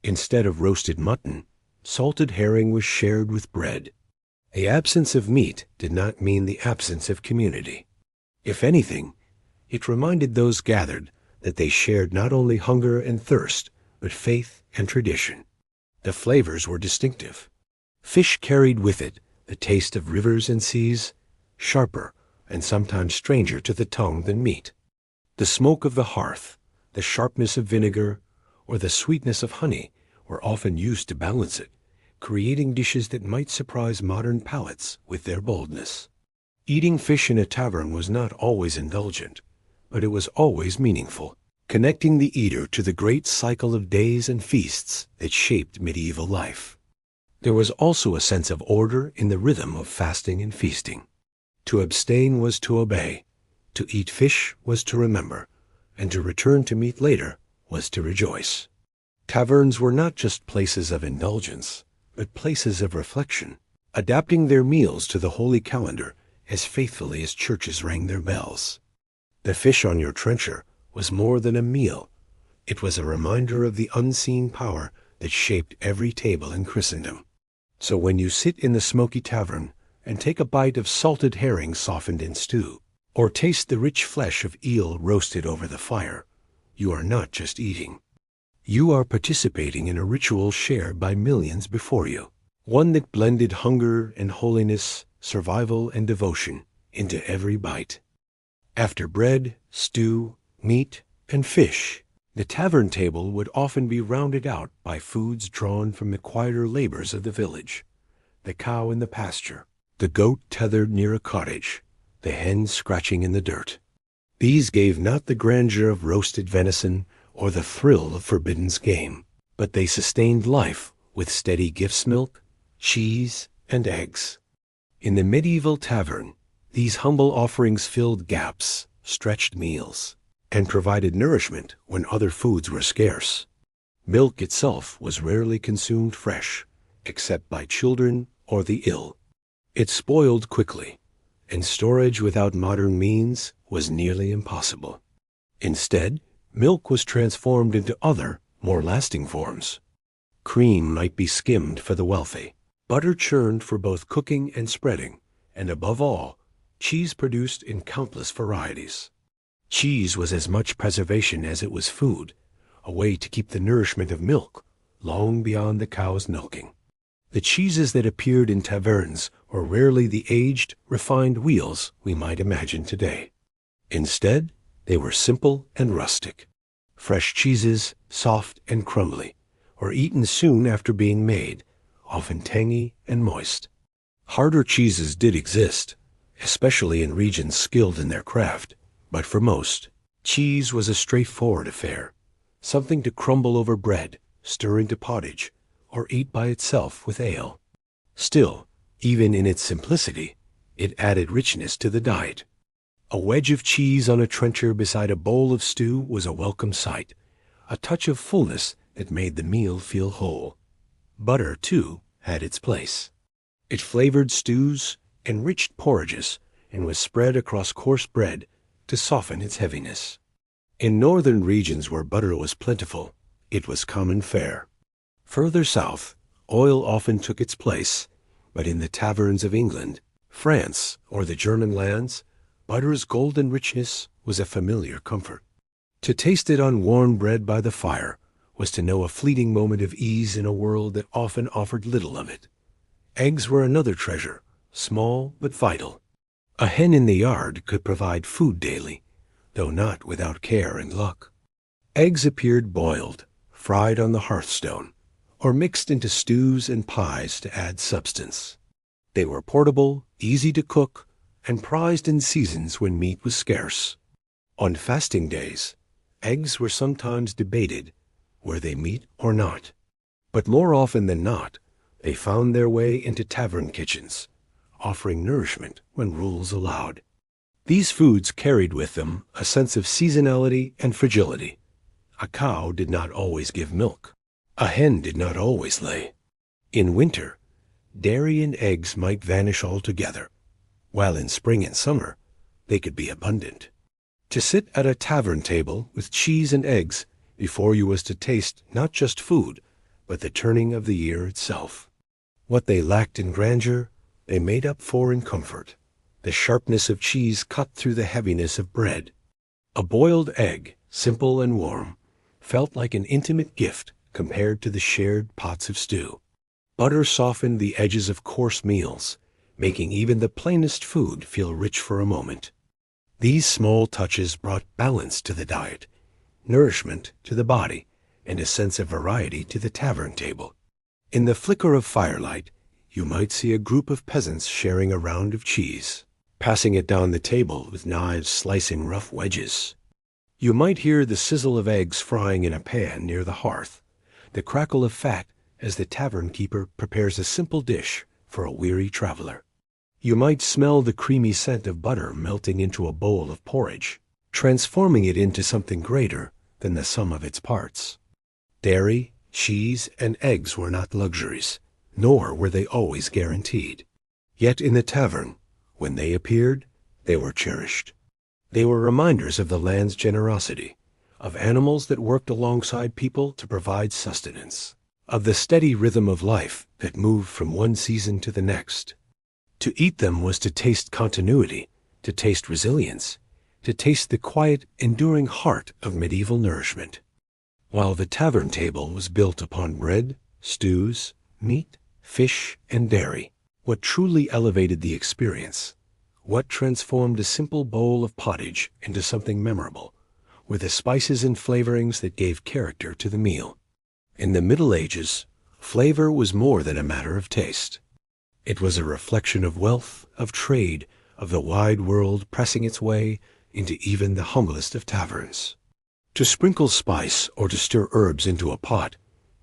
Instead of roasted mutton, salted herring was shared with bread. The absence of meat did not mean the absence of community. If anything, it reminded those gathered that they shared not only hunger and thirst, but faith and tradition. The flavors were distinctive. Fish carried with it the taste of rivers and seas, sharper and sometimes stranger to the tongue than meat. The smoke of the hearth, the sharpness of vinegar, or the sweetness of honey were often used to balance it, creating dishes that might surprise modern palates with their boldness. Eating fish in a tavern was not always indulgent, but it was always meaningful, connecting the eater to the great cycle of days and feasts that shaped medieval life. There was also a sense of order in the rhythm of fasting and feasting. To abstain was to obey, to eat fish was to remember, and to return to meat later was to rejoice. Taverns were not just places of indulgence, but places of reflection, adapting their meals to the holy calendar as faithfully as churches rang their bells. The fish on your trencher was more than a meal. It was a reminder of the unseen power that shaped every table in Christendom. So when you sit in the smoky tavern and take a bite of salted herring softened in stew, or taste the rich flesh of eel roasted over the fire, you are not just eating. You are participating in a ritual shared by millions before you, one that blended hunger and holiness, survival and devotion into every bite. After bread, stew, meat, and fish, the tavern table would often be rounded out by foods drawn from the quieter labors of the village, the cow in the pasture, the goat tethered near a cottage, the hen scratching in the dirt. These gave not the grandeur of roasted venison or the thrill of forbidden's game, but they sustained life with steady gifts milk, cheese, and eggs. In the medieval tavern, these humble offerings filled gaps, stretched meals, and provided nourishment when other foods were scarce. Milk itself was rarely consumed fresh, except by children or the ill. It spoiled quickly, and storage without modern means was nearly impossible. Instead, milk was transformed into other, more lasting forms. Cream might be skimmed for the wealthy, butter churned for both cooking and spreading, and above all, cheese produced in countless varieties. Cheese was as much preservation as it was food, a way to keep the nourishment of milk long beyond the cow's milking. The cheeses that appeared in taverns were rarely the aged, refined wheels we might imagine today. Instead, they were simple and rustic. Fresh cheeses, soft and crumbly, were eaten soon after being made, often tangy and moist. Harder cheeses did exist, especially in regions skilled in their craft, but for most, cheese was a straightforward affair, something to crumble over bread, stir into pottage, or eat by itself with ale. Still, even in its simplicity, it added richness to the diet. A wedge of cheese on a trencher beside a bowl of stew was a welcome sight, a touch of fullness that made the meal feel whole. Butter, too, had its place. It flavored stews, enriched porridges, and was spread across coarse bread to soften its heaviness. In northern regions where butter was plentiful, it was common fare. Further south, oil often took its place, but in the taverns of England, France, or the German lands, butter's golden richness was a familiar comfort. To taste it on warm bread by the fire was to know a fleeting moment of ease in a world that often offered little of it. Eggs were another treasure, small but vital. A hen in the yard could provide food daily, though not without care and luck. Eggs appeared boiled, fried on the hearthstone, or mixed into stews and pies to add substance. They were portable, easy to cook, and prized in seasons when meat was scarce. On fasting days, eggs were sometimes debated, were they meat or not? But more often than not, they found their way into tavern kitchens, offering nourishment when rules allowed. These foods carried with them a sense of seasonality and fragility. A cow did not always give milk. A hen did not always lay. In winter, dairy and eggs might vanish altogether, while in spring and summer they could be abundant. To sit at a tavern table with cheese and eggs before you was to taste not just food, but the turning of the year itself. What they lacked in grandeur, they made up for in comfort. The sharpness of cheese cut through the heaviness of bread. A boiled egg, simple and warm, felt like an intimate gift compared to the shared pots of stew. Butter softened the edges of coarse meals, making even the plainest food feel rich for a moment. These small touches brought balance to the diet, nourishment to the body, and a sense of variety to the tavern table. In the flicker of firelight, you might see a group of peasants sharing a round of cheese, passing it down the table with knives slicing rough wedges. You might hear the sizzle of eggs frying in a pan near the hearth, the crackle of fat as the tavern keeper prepares a simple dish for a weary traveler. You might smell the creamy scent of butter melting into a bowl of porridge, transforming it into something greater than the sum of its parts. Dairy, cheese, and eggs were not luxuries, nor were they always guaranteed. Yet in the tavern, when they appeared, they were cherished. They were reminders of the land's generosity, of animals that worked alongside people to provide sustenance, of the steady rhythm of life that moved from one season to the next. To eat them was to taste continuity, to taste resilience, to taste the quiet, enduring heart of medieval nourishment. While the tavern table was built upon bread, stews, meat, fish, and dairy, what truly elevated the experience, what transformed a simple bowl of pottage into something memorable, were the spices and flavorings that gave character to the meal. In the Middle Ages, flavor was more than a matter of taste. It was a reflection of wealth, of trade, of the wide world pressing its way into even the humblest of taverns. To sprinkle spice or to stir herbs into a pot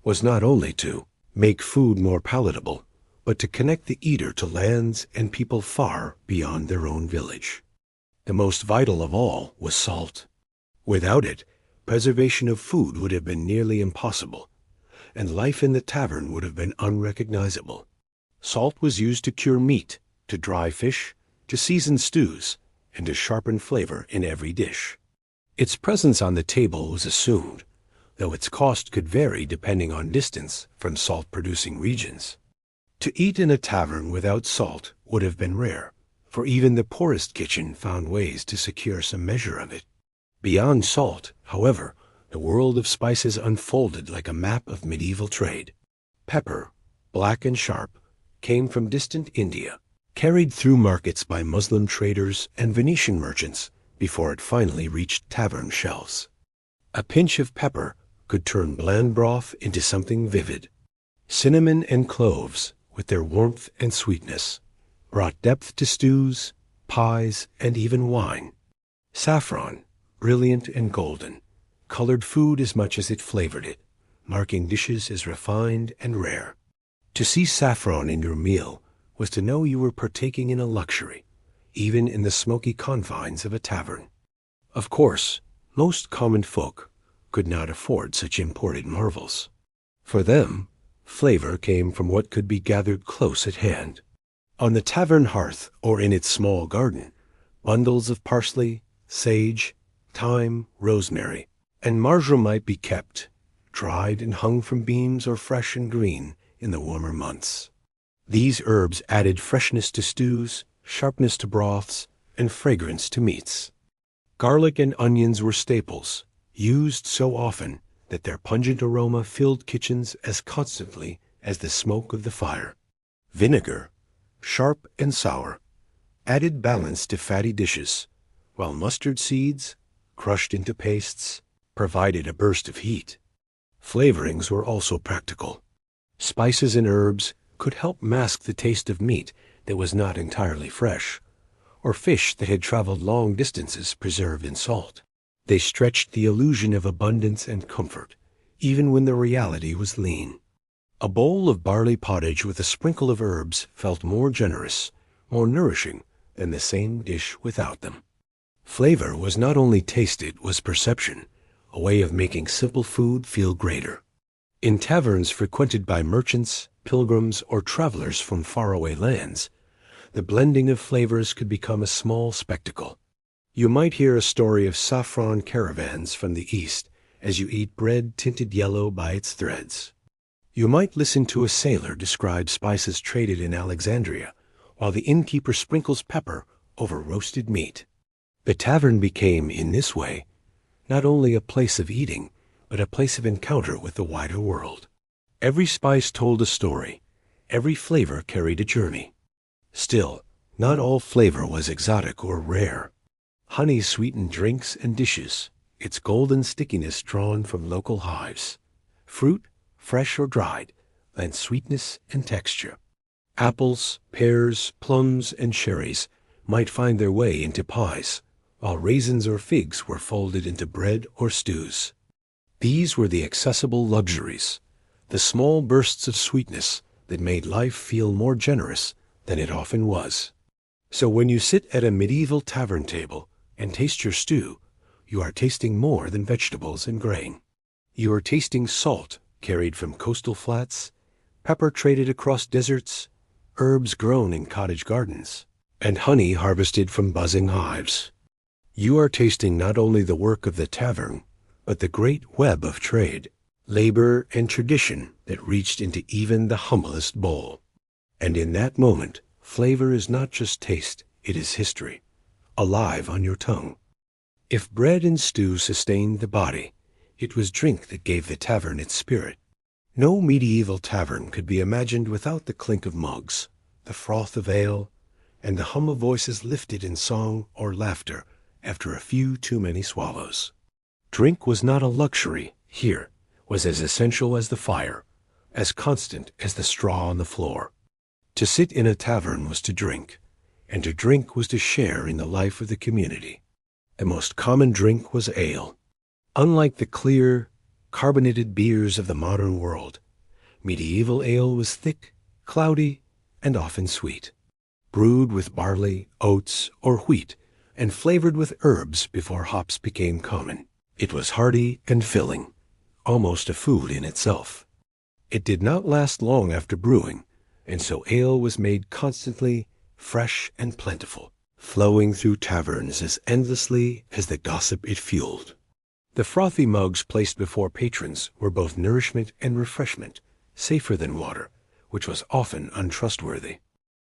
was not only to make food more palatable, but to connect the eater to lands and people far beyond their own village. The most vital of all was salt. Without it, preservation of food would have been nearly impossible, and life in the tavern would have been unrecognizable. Salt was used to cure meat, to dry fish, to season stews, and to sharpen flavor in every dish. Its presence on the table was assumed, though its cost could vary depending on distance from salt-producing regions. To eat in a tavern without salt would have been rare, for even the poorest kitchen found ways to secure some measure of it. Beyond salt, however, the world of spices unfolded like a map of medieval trade. Pepper, black and sharp, came from distant India, carried through markets by Muslim traders and Venetian merchants before it finally reached tavern shelves. A pinch of pepper could turn bland broth into something vivid. Cinnamon and cloves, with their warmth and sweetness, brought depth to stews, pies, and even wine. Saffron, brilliant and golden, colored food as much as it flavored it, marking dishes as refined and rare. To see saffron in your meal was to know you were partaking in a luxury, even in the smoky confines of a tavern. Of course, most common folk could not afford such imported marvels. For them, flavor came from what could be gathered close at hand. On the tavern hearth or in its small garden, bundles of parsley, sage, thyme, rosemary, and marjoram might be kept, dried and hung from beams or fresh and green in the warmer months. These herbs added freshness to stews, sharpness to broths, and fragrance to meats. Garlic and onions were staples, used so often that their pungent aroma filled kitchens as constantly as the smoke of the fire. Vinegar, sharp and sour, added balance to fatty dishes, while mustard seeds, crushed into pastes, provided a burst of heat. Flavorings were also practical. Spices and herbs could help mask the taste of meat that was not entirely fresh, or fish that had traveled long distances preserved in salt. They stretched the illusion of abundance and comfort, even when the reality was lean. A bowl of barley pottage with a sprinkle of herbs felt more generous, more nourishing than the same dish without them. Flavor was not only taste, it was perception, a way of making simple food feel greater. In taverns frequented by merchants, pilgrims, or travelers from faraway lands, the blending of flavors could become a small spectacle. You might hear a story of saffron caravans from the east as you eat bread tinted yellow by its threads. You might listen to a sailor describe spices traded in Alexandria, while the innkeeper sprinkles pepper over roasted meat. The tavern became, in this way, not only a place of eating, but a place of encounter with the wider world. Every spice told a story, every flavor carried a journey. Still, not all flavor was exotic or rare. Honey sweetened drinks and dishes, its golden stickiness drawn from local hives. Fruit, fresh or dried, lent sweetness and texture. Apples, pears, plums, and cherries might find their way into pies, while raisins or figs were folded into bread or stews. These were the accessible luxuries, the small bursts of sweetness that made life feel more generous than it often was. So when you sit at a medieval tavern table and taste your stew, you are tasting more than vegetables and grain. You are tasting salt carried from coastal flats, pepper traded across deserts, herbs grown in cottage gardens, and honey harvested from buzzing hives. You are tasting not only the work of the tavern, but the great web of trade, labor, and tradition that reached into even the humblest bowl. And in that moment, flavor is not just taste, it is history, alive on your tongue. If bread and stew sustained the body, it was drink that gave the tavern its spirit. No medieval tavern could be imagined without the clink of mugs, the froth of ale, and the hum of voices lifted in song or laughter after a few too many swallows. Drink was not a luxury here, was as essential as the fire, as constant as the straw on the floor. To sit in a tavern was to drink, and to drink was to share in the life of the community. The most common drink was ale. Unlike the clear, carbonated beers of the modern world, medieval ale was thick, cloudy, and often sweet, brewed with barley, oats, or wheat, and flavored with herbs before hops became common. It was hearty and filling, almost a food in itself. It did not last long after brewing, and so ale was made constantly, fresh and plentiful, flowing through taverns as endlessly as the gossip it fueled. The frothy mugs placed before patrons were both nourishment and refreshment, safer than water, which was often untrustworthy.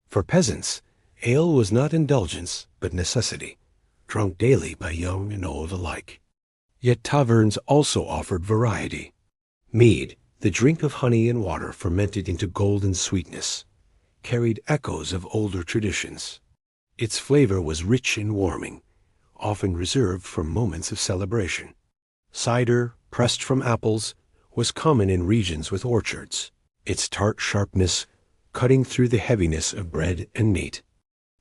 For peasants, ale was not indulgence, but necessity, drunk daily by young and old alike. Yet taverns also offered variety. Mead, the drink of honey and water fermented into golden sweetness, carried echoes of older traditions. Its flavor was rich and warming, often reserved for moments of celebration. Cider, pressed from apples, was common in regions with orchards, its tart sharpness cutting through the heaviness of bread and meat.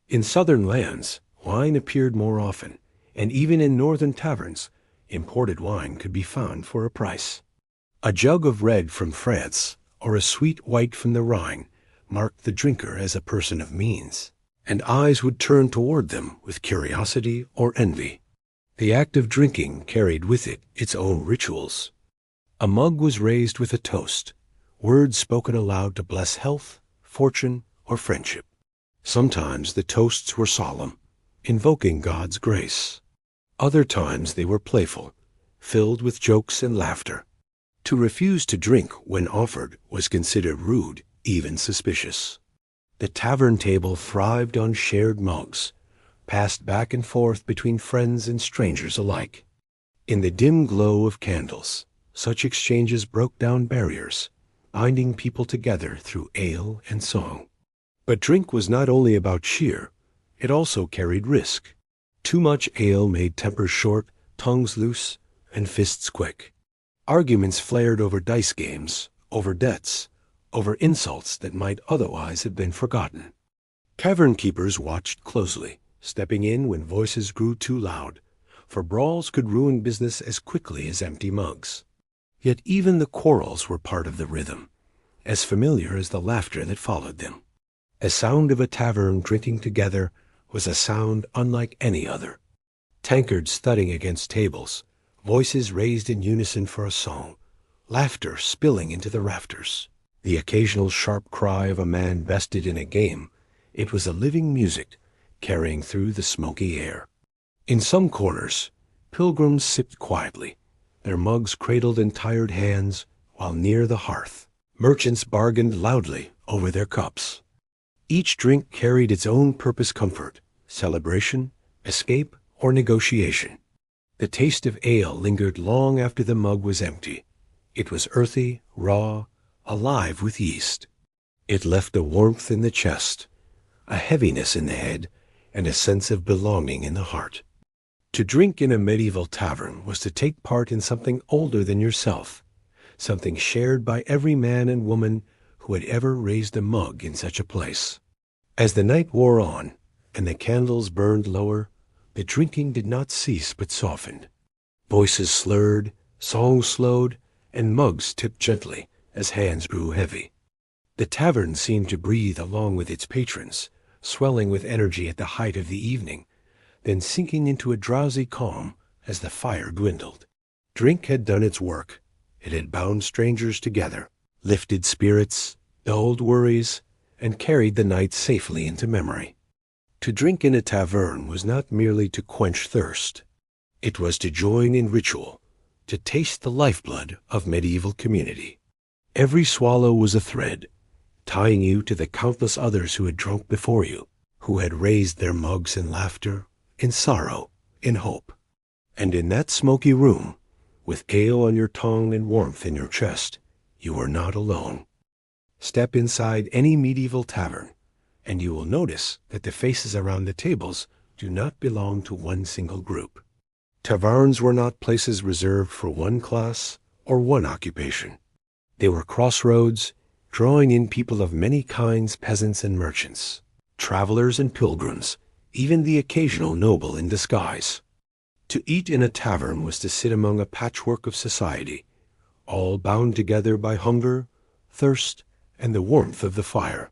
In southern lands, wine appeared more often, and even in northern taverns, imported wine could be found for a price. A jug of red from France, or a sweet white from the Rhine, marked the drinker as a person of means, and eyes would turn toward them with curiosity or envy. The act of drinking carried with it its own rituals. A mug was raised with a toast, words spoken aloud to bless health, fortune, or friendship. Sometimes the toasts were solemn, invoking God's grace. Other times they were playful, filled with jokes and laughter. To refuse to drink when offered was considered rude, even suspicious. The tavern table thrived on shared mugs, passed back and forth between friends and strangers alike. In the dim glow of candles, such exchanges broke down barriers, binding people together through ale and song. But drink was not only about cheer, it also carried risk. Too much ale made tempers short, tongues loose, and fists quick. Arguments flared over dice games, over debts, over insults that might otherwise have been forgotten. Tavern keepers watched closely, stepping in when voices grew too loud, for brawls could ruin business as quickly as empty mugs. Yet even the quarrels were part of the rhythm, as familiar as the laughter that followed them. A sound of a tavern drinking together was a sound unlike any other. Tankards thudding against tables, voices raised in unison for a song, laughter spilling into the rafters. The occasional sharp cry of a man vested in a game, it was a living music carrying through the smoky air. In some corners, pilgrims sipped quietly, their mugs cradled in tired hands, while near the hearth, merchants bargained loudly over their cups. Each drink carried its own purpose: comfort, celebration, escape, or negotiation. The taste of ale lingered long after the mug was empty. It was earthy, raw, alive with yeast. It left a warmth in the chest, a heaviness in the head, and a sense of belonging in the heart. To drink in a medieval tavern was to take part in something older than yourself, something shared by every man and woman who had ever raised a mug in such a place. As the night wore on, and the candles burned lower, the drinking did not cease but softened. Voices slurred, songs slowed, and mugs tipped gently as hands grew heavy. The tavern seemed to breathe along with its patrons, swelling with energy at the height of the evening, then sinking into a drowsy calm as the fire dwindled. Drink had done its work. It had bound strangers together, lifted spirits, dulled worries, and carried the night safely into memory. To drink in a tavern was not merely to quench thirst. It was to join in ritual, to taste the lifeblood of medieval community. Every swallow was a thread, tying you to the countless others who had drunk before you, who had raised their mugs in laughter, in sorrow, in hope. And in that smoky room, with ale on your tongue and warmth in your chest, you were not alone. Step inside any medieval tavern, and you will notice that the faces around the tables do not belong to one single group. Taverns were not places reserved for one class or one occupation. They were crossroads, drawing in people of many kinds, peasants and merchants, travelers and pilgrims, even the occasional noble in disguise. To eat in a tavern was to sit among a patchwork of society, all bound together by hunger, thirst, and the warmth of the fire.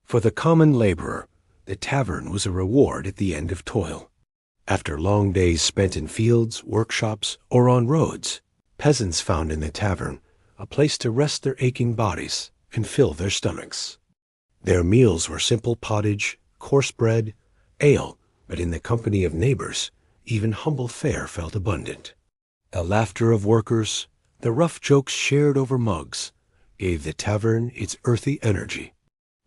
For the common laborer, the tavern was a reward at the end of toil. After long days spent in fields, workshops, or on roads, peasants found in the tavern a place to rest their aching bodies and fill their stomachs. Their meals were simple pottage, coarse bread, ale, but in the company of neighbors, even humble fare felt abundant. The laughter of workers, the rough jokes shared over mugs, gave the tavern its earthy energy.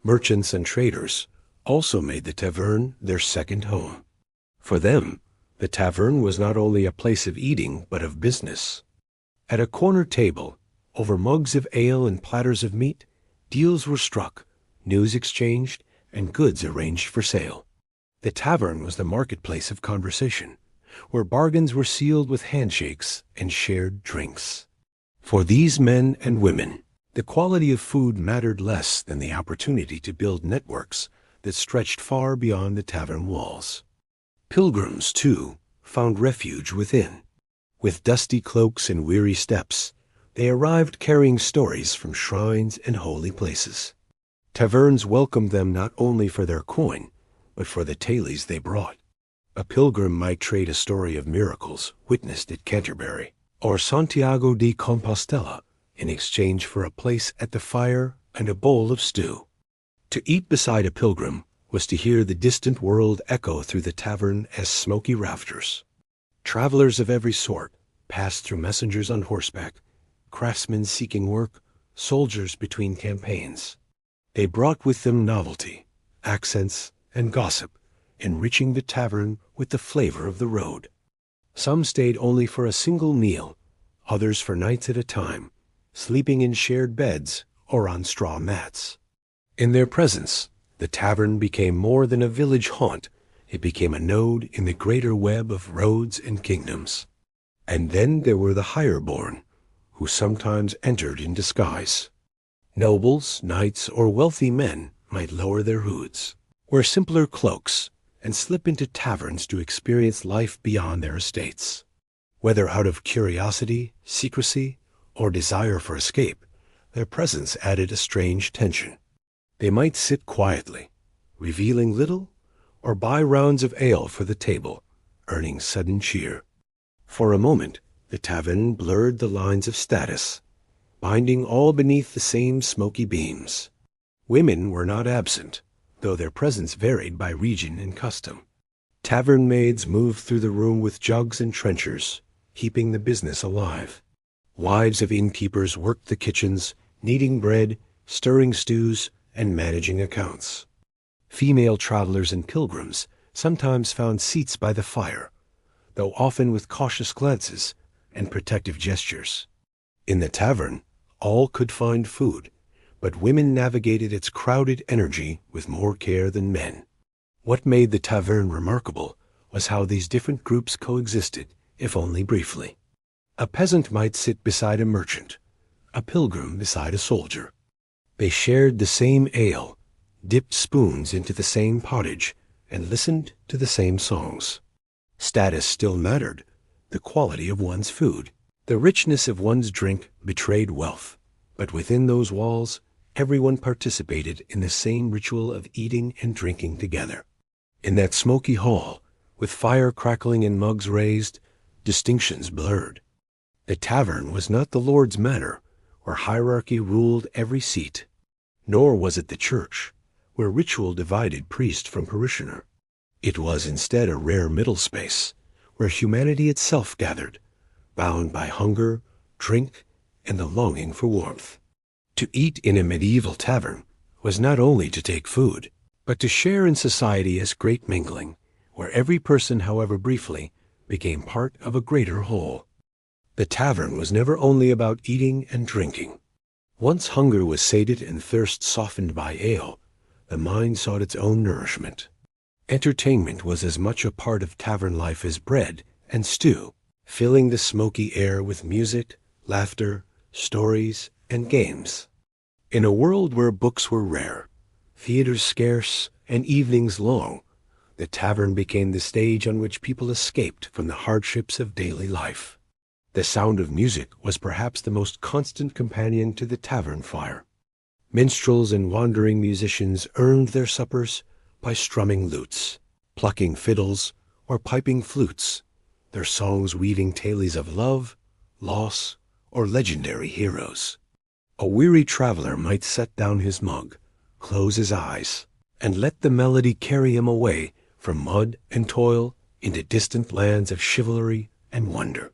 Merchants and traders also made the tavern their second home. For them, the tavern was not only a place of eating, but of business. At a corner table, over mugs of ale and platters of meat, deals were struck, news exchanged, and goods arranged for sale. The tavern was the marketplace of conversation, where bargains were sealed with handshakes and shared drinks. For these men and women, the quality of food mattered less than the opportunity to build networks that stretched far beyond the tavern walls. Pilgrims, too, found refuge within. With dusty cloaks and weary steps, they arrived carrying stories from shrines and holy places. Taverns welcomed them not only for their coin, but for the tales they brought. A pilgrim might trade a story of miracles witnessed at Canterbury or Santiago de Compostela in exchange for a place at the fire and a bowl of stew. To eat beside a pilgrim was to hear the distant world echo through the tavern as smoky rafters. Travelers of every sort passed through, messengers on horseback, craftsmen seeking work, soldiers between campaigns. They brought with them novelty, accents, and gossip, enriching the tavern with the flavor of the road. Some stayed only for a single meal, others for nights at a time, sleeping in shared beds or on straw mats. In their presence, the tavern became more than a village haunt. It became a node in the greater web of roads and kingdoms. And then there were the higher-born, who sometimes entered in disguise. Nobles, knights, or wealthy men might lower their hoods, wear simpler cloaks, and slip into taverns to experience life beyond their estates. Whether out of curiosity, secrecy, or desire for escape, their presence added a strange tension. They might sit quietly, revealing little, or buy rounds of ale for the table, earning sudden cheer. For a moment, the tavern blurred the lines of status, binding all beneath the same smoky beams. Women were not absent, though their presence varied by region and custom. Tavern maids moved through the room with jugs and trenchers, keeping the business alive. Wives of innkeepers worked the kitchens, kneading bread, stirring stews, and managing accounts. Female travelers and pilgrims sometimes found seats by the fire, though often with cautious glances and protective gestures. In the tavern, all could find food, but women navigated its crowded energy with more care than men. What made the tavern remarkable was how these different groups coexisted, if only briefly. A peasant might sit beside a merchant, a pilgrim beside a soldier. They shared the same ale, dipped spoons into the same pottage, and listened to the same songs. Status still mattered, the quality of one's food. The richness of one's drink betrayed wealth, but within those walls, everyone participated in the same ritual of eating and drinking together. In that smoky hall, with fire crackling and mugs raised, distinctions blurred. The tavern was not the Lord's manor, where hierarchy ruled every seat, nor was it the church, where ritual divided priest from parishioner. It was instead a rare middle space, where humanity itself gathered, bound by hunger, drink, and the longing for warmth. To eat in a medieval tavern was not only to take food, but to share in society as great mingling, where every person, however briefly, became part of a greater whole. The tavern was never only about eating and drinking. Once hunger was sated and thirst softened by ale, the mind sought its own nourishment. Entertainment was as much a part of tavern life as bread and stew, filling the smoky air with music, laughter, stories, and games. In a world where books were rare, theaters scarce, and evenings long, the tavern became the stage on which people escaped from the hardships of daily life. The sound of music was perhaps the most constant companion to the tavern fire. Minstrels and wandering musicians earned their suppers by strumming lutes, plucking fiddles, or piping flutes, their songs weaving tales of love, loss, or legendary heroes. A weary traveler might set down his mug, close his eyes, and let the melody carry him away from mud and toil into distant lands of chivalry and wonder.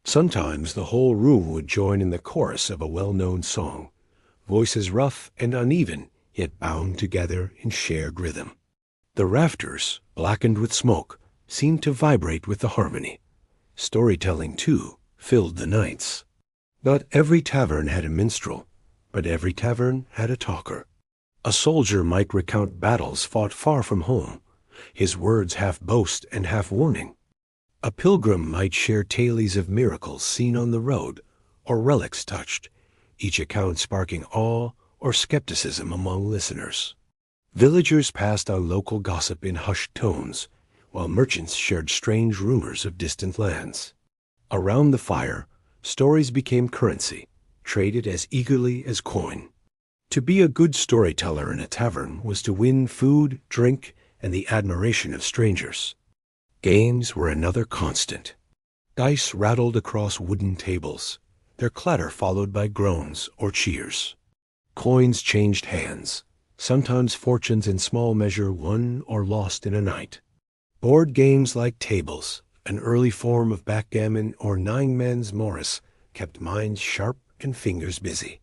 Sometimes the whole room would join in the chorus of a well-known song, voices rough and uneven, yet bound together in shared rhythm. The rafters, blackened with smoke, seemed to vibrate with the harmony. Storytelling, too, filled the nights. Not every tavern had a minstrel, but every tavern had a talker. A soldier might recount battles fought far from home, his words half boast and half warning. A pilgrim might share tales of miracles seen on the road, or relics touched, each account sparking awe or skepticism among listeners. Villagers passed on local gossip in hushed tones, while merchants shared strange rumors of distant lands. Around the fire, stories became currency, traded as eagerly as coin. To be a good storyteller in a tavern was to win food, drink, and the admiration of strangers. Games were another constant. Dice rattled across wooden tables, their clatter followed by groans or cheers. Coins changed hands, sometimes fortunes in small measure won or lost in a night. Board games like tables, an early form of backgammon or nine-man's Morris, kept minds sharp and fingers busy.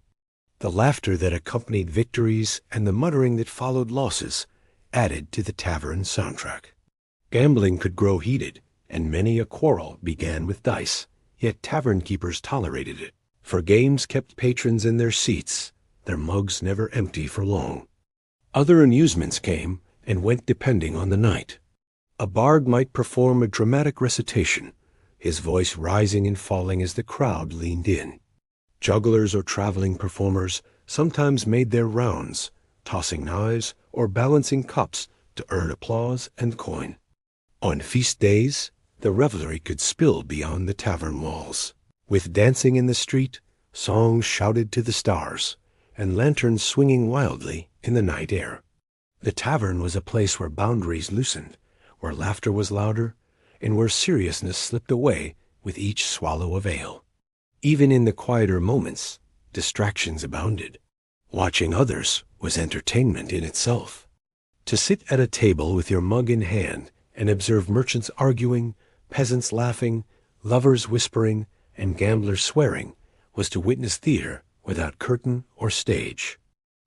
The laughter that accompanied victories and the muttering that followed losses added to the tavern soundtrack. Gambling could grow heated, and many a quarrel began with dice, yet tavern keepers tolerated it, for games kept patrons in their seats, their mugs never empty for long. Other amusements came and went depending on the night. A bard might perform a dramatic recitation, his voice rising and falling as the crowd leaned in. Jugglers or traveling performers sometimes made their rounds, tossing knives or balancing cups to earn applause and coin. On feast days, the revelry could spill beyond the tavern walls, with dancing in the street, songs shouted to the stars, and lanterns swinging wildly in the night air. The tavern was a place where boundaries loosened, where laughter was louder, and where seriousness slipped away with each swallow of ale. Even in the quieter moments, distractions abounded. Watching others was entertainment in itself. To sit at a table with your mug in hand and observe merchants arguing, peasants laughing, lovers whispering, and gamblers swearing was to witness theater without curtain or stage.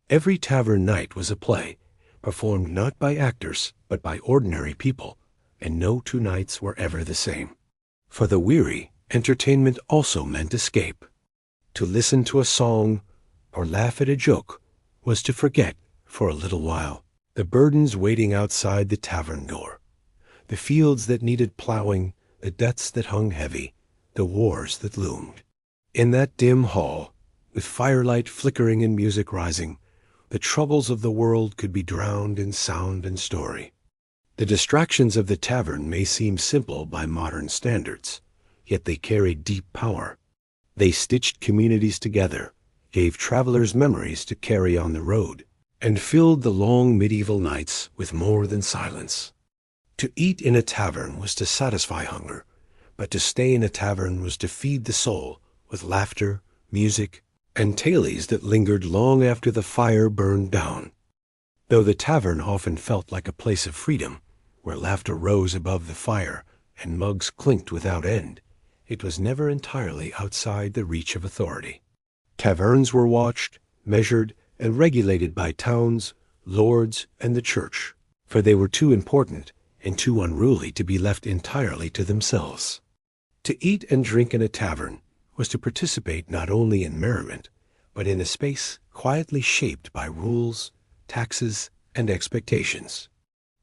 Every tavern night was a play, performed not by actors but by ordinary people, and no two nights were ever the same. For the weary, entertainment also meant escape. To listen to a song or laugh at a joke was to forget, for a little while, the burdens waiting outside the tavern door, the fields that needed plowing, the debts that hung heavy, the wars that loomed. In that dim hall, with firelight flickering and music rising, the troubles of the world could be drowned in sound and story. The distractions of the tavern may seem simple by modern standards, yet they carried deep power. They stitched communities together, gave travelers memories to carry on the road, and filled the long medieval nights with more than silence. To eat in a tavern was to satisfy hunger, but to stay in a tavern was to feed the soul with laughter, music, and tales that lingered long after the fire burned down. Though the tavern often felt like a place of freedom, where laughter rose above the fire and mugs clinked without end, it was never entirely outside the reach of authority. Taverns were watched, measured, and regulated by towns, lords, and the church, for they were too important and too unruly to be left entirely to themselves. To eat and drink in a tavern was to participate not only in merriment, but in a space quietly shaped by rules, taxes, and expectations.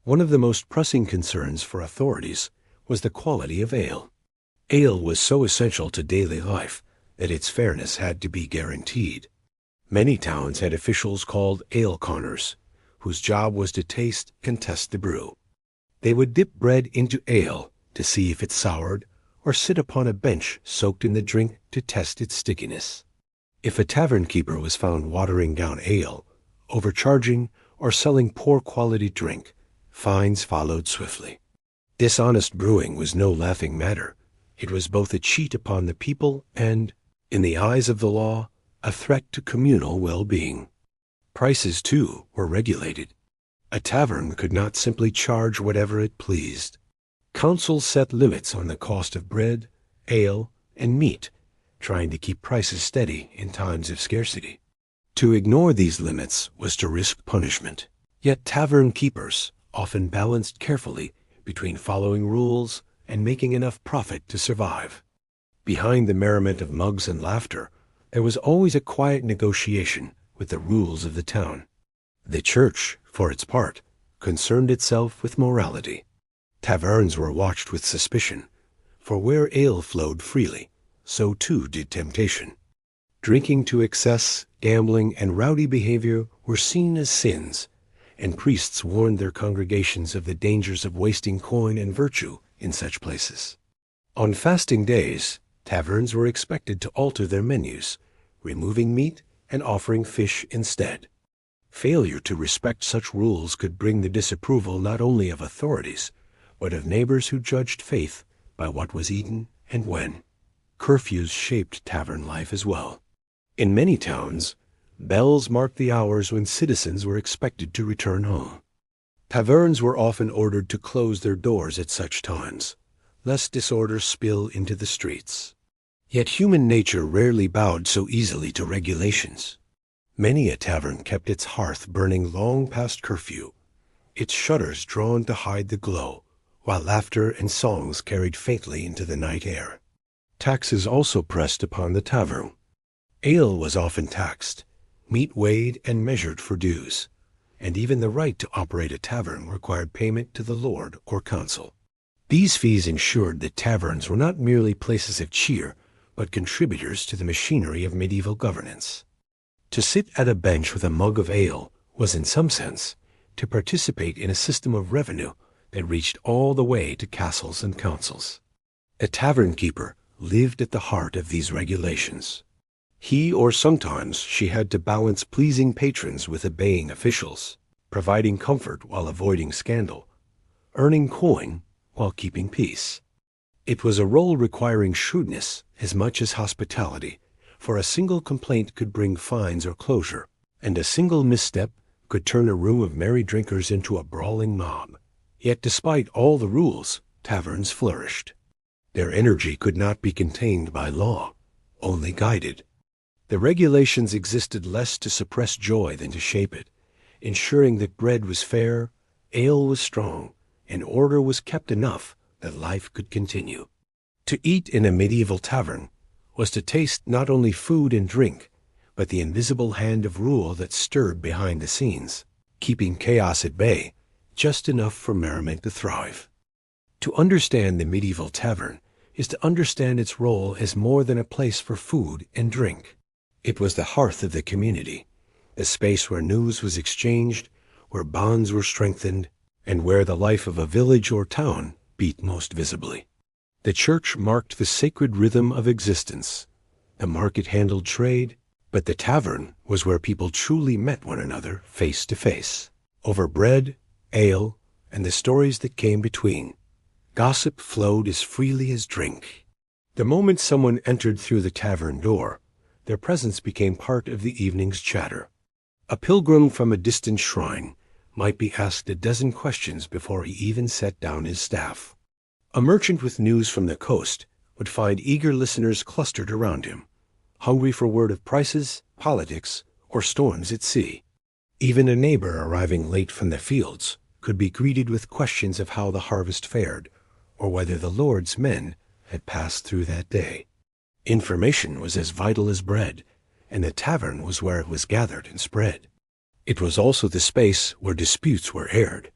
One of the most pressing concerns for authorities was the quality of ale. Ale was so essential to daily life that its fairness had to be guaranteed. Many towns had officials called ale conners, whose job was to taste and test the brew. They would dip bread into ale to see if it soured, or sit upon a bench soaked in the drink to test its stickiness. If a tavern keeper was found watering down ale, overcharging, or selling poor quality drink, fines followed swiftly. Dishonest brewing was no laughing matter. It was both a cheat upon the people and, in the eyes of the law, a threat to communal well-being. Prices, too, were regulated. A tavern could not simply charge whatever it pleased. Councils set limits on the cost of bread, ale, and meat, trying to keep prices steady in times of scarcity. To ignore these limits was to risk punishment. Yet tavern keepers often balanced carefully between following rules and making enough profit to survive. Behind the merriment of mugs and laughter, there was always a quiet negotiation with the rules of the town. The church, for its part, concerned itself with morality. Taverns were watched with suspicion, for where ale flowed freely, so too did temptation. Drinking to excess, gambling, and rowdy behavior were seen as sins, and priests warned their congregations of the dangers of wasting coin and virtue in such places. On fasting days, taverns were expected to alter their menus, removing meat and offering fish instead. Failure to respect such rules could bring the disapproval not only of authorities, but of neighbors who judged faith by what was eaten and when. Curfews shaped tavern life as well. In many towns, bells marked the hours when citizens were expected to return home. Taverns were often ordered to close their doors at such times, lest disorder spill into the streets. Yet human nature rarely bowed so easily to regulations. Many a tavern kept its hearth burning long past curfew, its shutters drawn to hide the glow, while laughter and songs carried faintly into the night air. Taxes also pressed upon the tavern. Ale was often taxed, meat weighed and measured for dues, and even the right to operate a tavern required payment to the lord or council. These fees ensured that taverns were not merely places of cheer, but contributors to the machinery of medieval governance. To sit at a bench with a mug of ale was, in some sense, to participate in a system of revenue that reached all the way to castles and councils. A tavern keeper lived at the heart of these regulations. He or sometimes she had to balance pleasing patrons with obeying officials, providing comfort while avoiding scandal, earning coin while keeping peace. It was a role requiring shrewdness as much as hospitality, for a single complaint could bring fines or closure, and a single misstep could turn a room of merry drinkers into a brawling mob. Yet despite all the rules, taverns flourished. Their energy could not be contained by law, only guided. The regulations existed less to suppress joy than to shape it, ensuring that bread was fair, ale was strong, and order was kept enough that life could continue. To eat in a medieval tavern was to taste not only food and drink, but the invisible hand of rule that stirred behind the scenes, keeping chaos at bay, just enough for merriment to thrive. To understand the medieval tavern is to understand its role as more than a place for food and drink. It was the hearth of the community, a space where news was exchanged, where bonds were strengthened, and where the life of a village or town beat most visibly. The church marked the sacred rhythm of existence. The market handled trade, but the tavern was where people truly met one another face to face, over bread, ale, and the stories that came between. Gossip flowed as freely as drink. The moment someone entered through the tavern door, their presence became part of the evening's chatter. A pilgrim from a distant shrine might be asked a dozen questions before he even set down his staff. A merchant with news from the coast would find eager listeners clustered around him, hungry for word of prices, politics, or storms at sea. Even a neighbor arriving late from the fields could be greeted with questions of how the harvest fared, or whether the Lord's men had passed through that day. Information was as vital as bread, and the tavern was where it was gathered and spread. It was also the space where disputes were aired.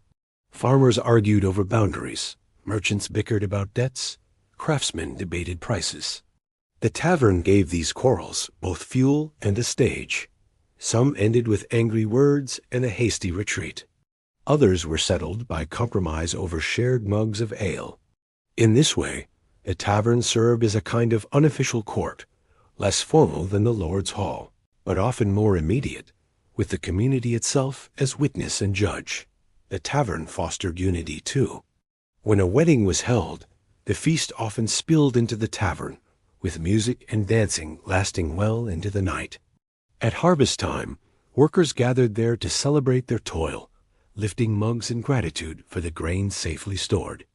Farmers argued over boundaries, merchants bickered about debts, craftsmen debated prices. The tavern gave these quarrels both fuel and a stage. Some ended with angry words and a hasty retreat. Others were settled by compromise over shared mugs of ale. In this way, a tavern served as a kind of unofficial court, less formal than the Lord's Hall, but often more immediate, with the community itself as witness and judge. The tavern fostered unity, too. When a wedding was held, the feast often spilled into the tavern, with music and dancing lasting well into the night. At harvest time, workers gathered there to celebrate their toil, lifting mugs in gratitude for the grain safely stored.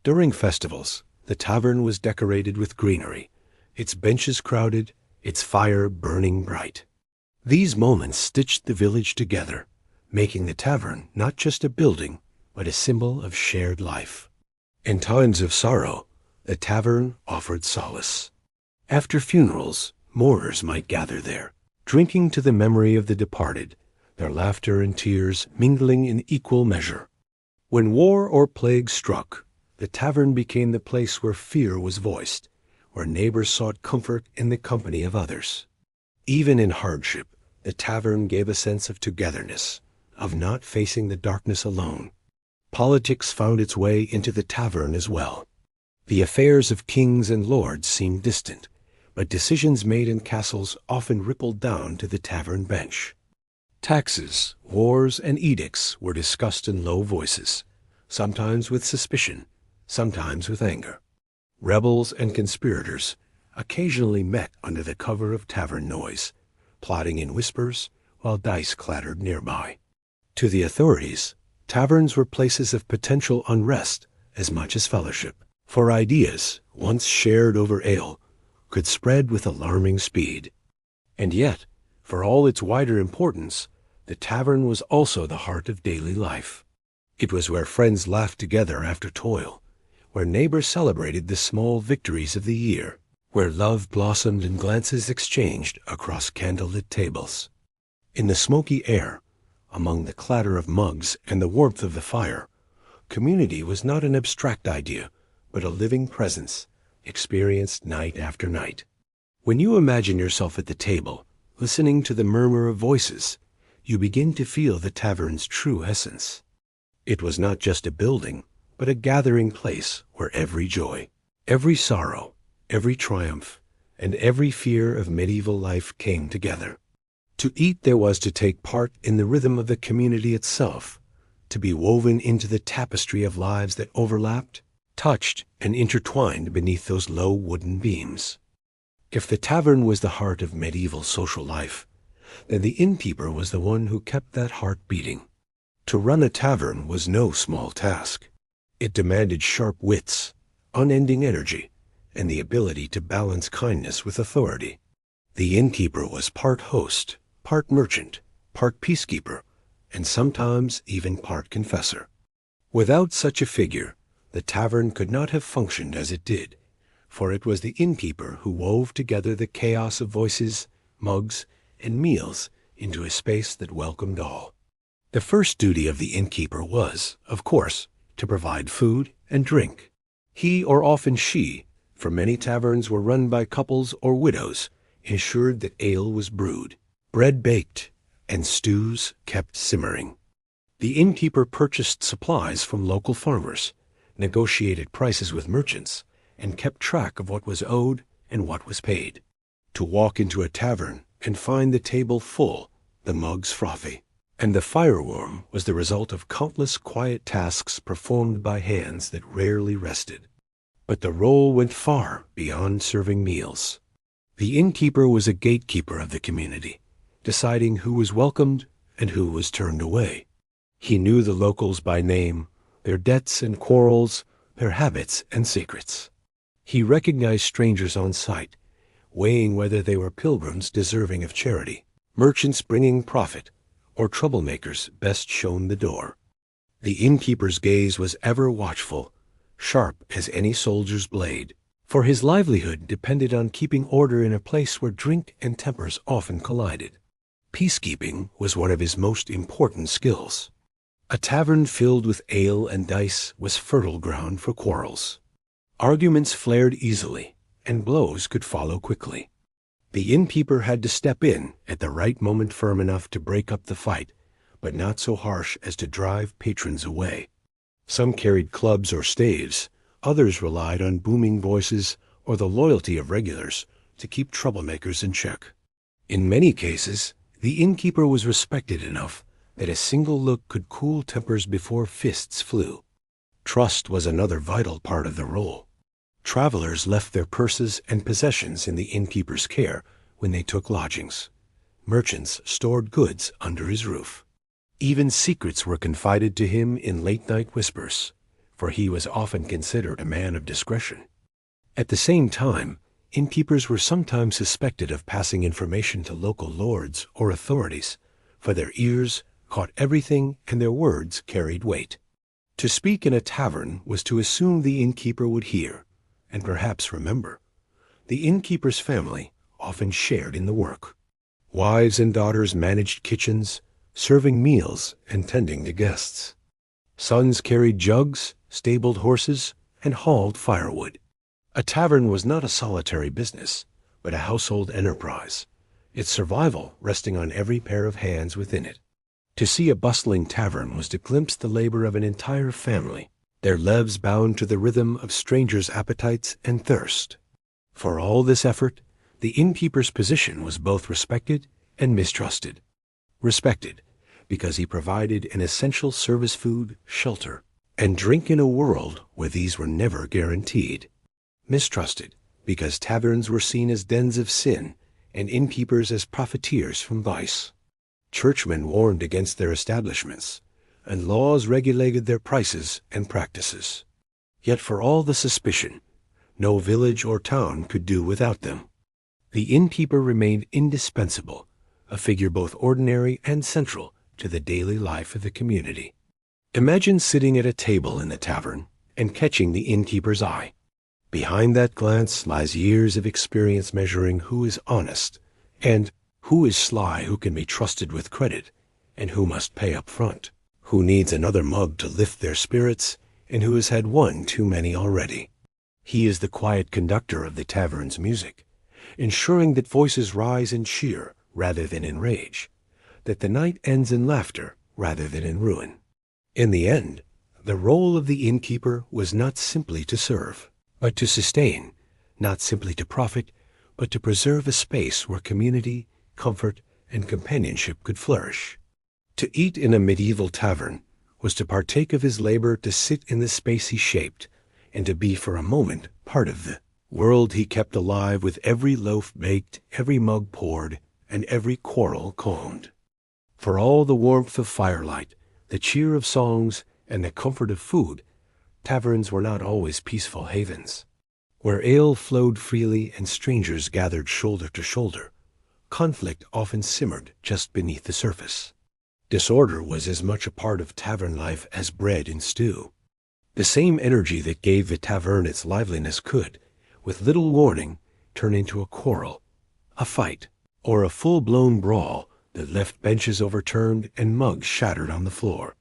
During festivals, the tavern was decorated with greenery, its benches crowded, its fire burning bright. These moments stitched the village together, making the tavern not just a building, but a symbol of shared life. In times of sorrow, the tavern offered solace. After funerals, mourners might gather there, drinking to the memory of the departed, their laughter and tears mingling in equal measure. When war or plague struck, the tavern became the place where fear was voiced, where neighbors sought comfort in the company of others. Even in hardship, the tavern gave a sense of togetherness, of not facing the darkness alone. Politics found its way into the tavern as well. The affairs of kings and lords seemed distant, but decisions made in castles often rippled down to the tavern bench. Taxes, wars, and edicts were discussed in low voices, sometimes with suspicion, sometimes with anger. Rebels and conspirators occasionally met under the cover of tavern noise, plotting in whispers while dice clattered nearby. To the authorities, taverns were places of potential unrest as much as fellowship, for ideas, once shared over ale, could spread with alarming speed. And yet, for all its wider importance, the tavern was also the heart of daily life. It was where friends laughed together after toil, where neighbors celebrated the small victories of the year, where love blossomed in glances exchanged across candlelit tables. In the smoky air, among the clatter of mugs and the warmth of the fire, community was not an abstract idea, but a living presence, experienced night after night. When you imagine yourself at the table, listening to the murmur of voices, you begin to feel the tavern's true essence. It was not just a building, but a gathering place where every joy, every sorrow, every triumph, and every fear of medieval life came together. To eat there was to take part in the rhythm of the community itself, to be woven into the tapestry of lives that overlapped, touched, and intertwined beneath those low wooden beams. If the tavern was the heart of medieval social life, then the innkeeper was the one who kept that heart beating. To run a tavern was no small task. It demanded sharp wits, unending energy, and the ability to balance kindness with authority. The innkeeper was part host, part merchant, part peacekeeper, and sometimes even part confessor. Without such a figure, the tavern could not have functioned as it did, for it was the innkeeper who wove together the chaos of voices, mugs, and meals into a space that welcomed all. The first duty of the innkeeper was, of course, to provide food and drink. He, or often she, for many taverns were run by couples or widows, ensured that ale was brewed, bread baked, and stews kept simmering. The innkeeper purchased supplies from local farmers, negotiated prices with merchants, and kept track of what was owed and what was paid. To walk into a tavern and find the table full, the mugs frothy, and the fire warm was the result of countless quiet tasks performed by hands that rarely rested. But the role went far beyond serving meals. The innkeeper was a gatekeeper of the community, deciding who was welcomed and who was turned away. He knew the locals by name, their debts and quarrels, their habits and secrets. He recognized strangers on sight, weighing whether they were pilgrims deserving of charity, merchants bringing profit, or troublemakers best shown the door. The innkeeper's gaze was ever watchful, sharp as any soldier's blade, for his livelihood depended on keeping order in a place where drink and tempers often collided. Peacekeeping was one of his most important skills. A tavern filled with ale and dice was fertile ground for quarrels. Arguments flared easily, and blows could follow quickly. The innkeeper had to step in at the right moment, firm enough to break up the fight, but not so harsh as to drive patrons away. Some carried clubs or staves, others relied on booming voices or the loyalty of regulars to keep troublemakers in check. In many cases, the innkeeper was respected enough that a single look could cool tempers before fists flew. Trust was another vital part of the role. Travelers left their purses and possessions in the innkeeper's care when they took lodgings. Merchants stored goods under his roof. Even secrets were confided to him in late-night whispers, for he was often considered a man of discretion. At the same time, innkeepers were sometimes suspected of passing information to local lords or authorities, for their ears caught everything and their words carried weight. To speak in a tavern was to assume the innkeeper would hear, and perhaps remember. The innkeeper's family often shared in the work. Wives and daughters managed kitchens, serving meals and tending to guests. Sons carried jugs, stabled horses, and hauled firewood. A tavern was not a solitary business, but a household enterprise, its survival resting on every pair of hands within it. To see a bustling tavern was to glimpse the labor of an entire family, their lives bound to the rhythm of strangers' appetites and thirst. For all this effort, the innkeeper's position was both respected and mistrusted. Respected, because he provided an essential service food, shelter, and drink in a world where these were never guaranteed. Mistrusted, because taverns were seen as dens of sin and innkeepers as profiteers from vice. Churchmen warned against their establishments, and laws regulated their prices and practices. Yet for all the suspicion, no village or town could do without them. The innkeeper remained indispensable, a figure both ordinary and central to the daily life of the community. Imagine sitting at a table in the tavern and catching the innkeeper's eye. Behind that glance lies years of experience measuring who is honest and who is sly, who can be trusted with credit, and who must pay up front, who needs another mug to lift their spirits, and who has had one too many already. He is the quiet conductor of the tavern's music, ensuring that voices rise in cheer rather than in rage, that the night ends in laughter rather than in ruin. In the end, the role of the innkeeper was not simply to serve, but to sustain, not simply to profit, but to preserve a space where community, comfort, and companionship could flourish. To eat in a medieval tavern was to partake of his labor, to sit in the space he shaped, and to be for a moment part of the world he kept alive with every loaf baked, every mug poured, and every quarrel calmed. For all the warmth of firelight, the cheer of songs, and the comfort of food, taverns were not always peaceful havens. Where ale flowed freely and strangers gathered shoulder to shoulder, conflict often simmered just beneath the surface. Disorder was as much a part of tavern life as bread and stew. The same energy that gave the tavern its liveliness could, with little warning, turn into a quarrel, a fight, or a full-blown brawl that left benches overturned and mugs shattered on the floor.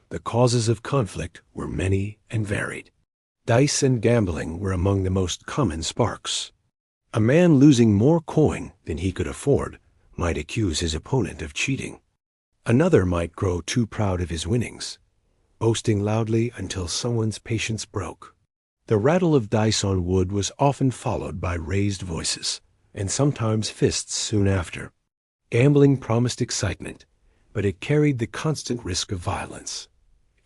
The causes of conflict were many and varied. Dice and gambling were among the most common sparks. A man losing more coin than he could afford might accuse his opponent of cheating. Another might grow too proud of his winnings, boasting loudly until someone's patience broke. The rattle of dice on wood was often followed by raised voices, and sometimes fists soon after. Gambling promised excitement, but it carried the constant risk of violence.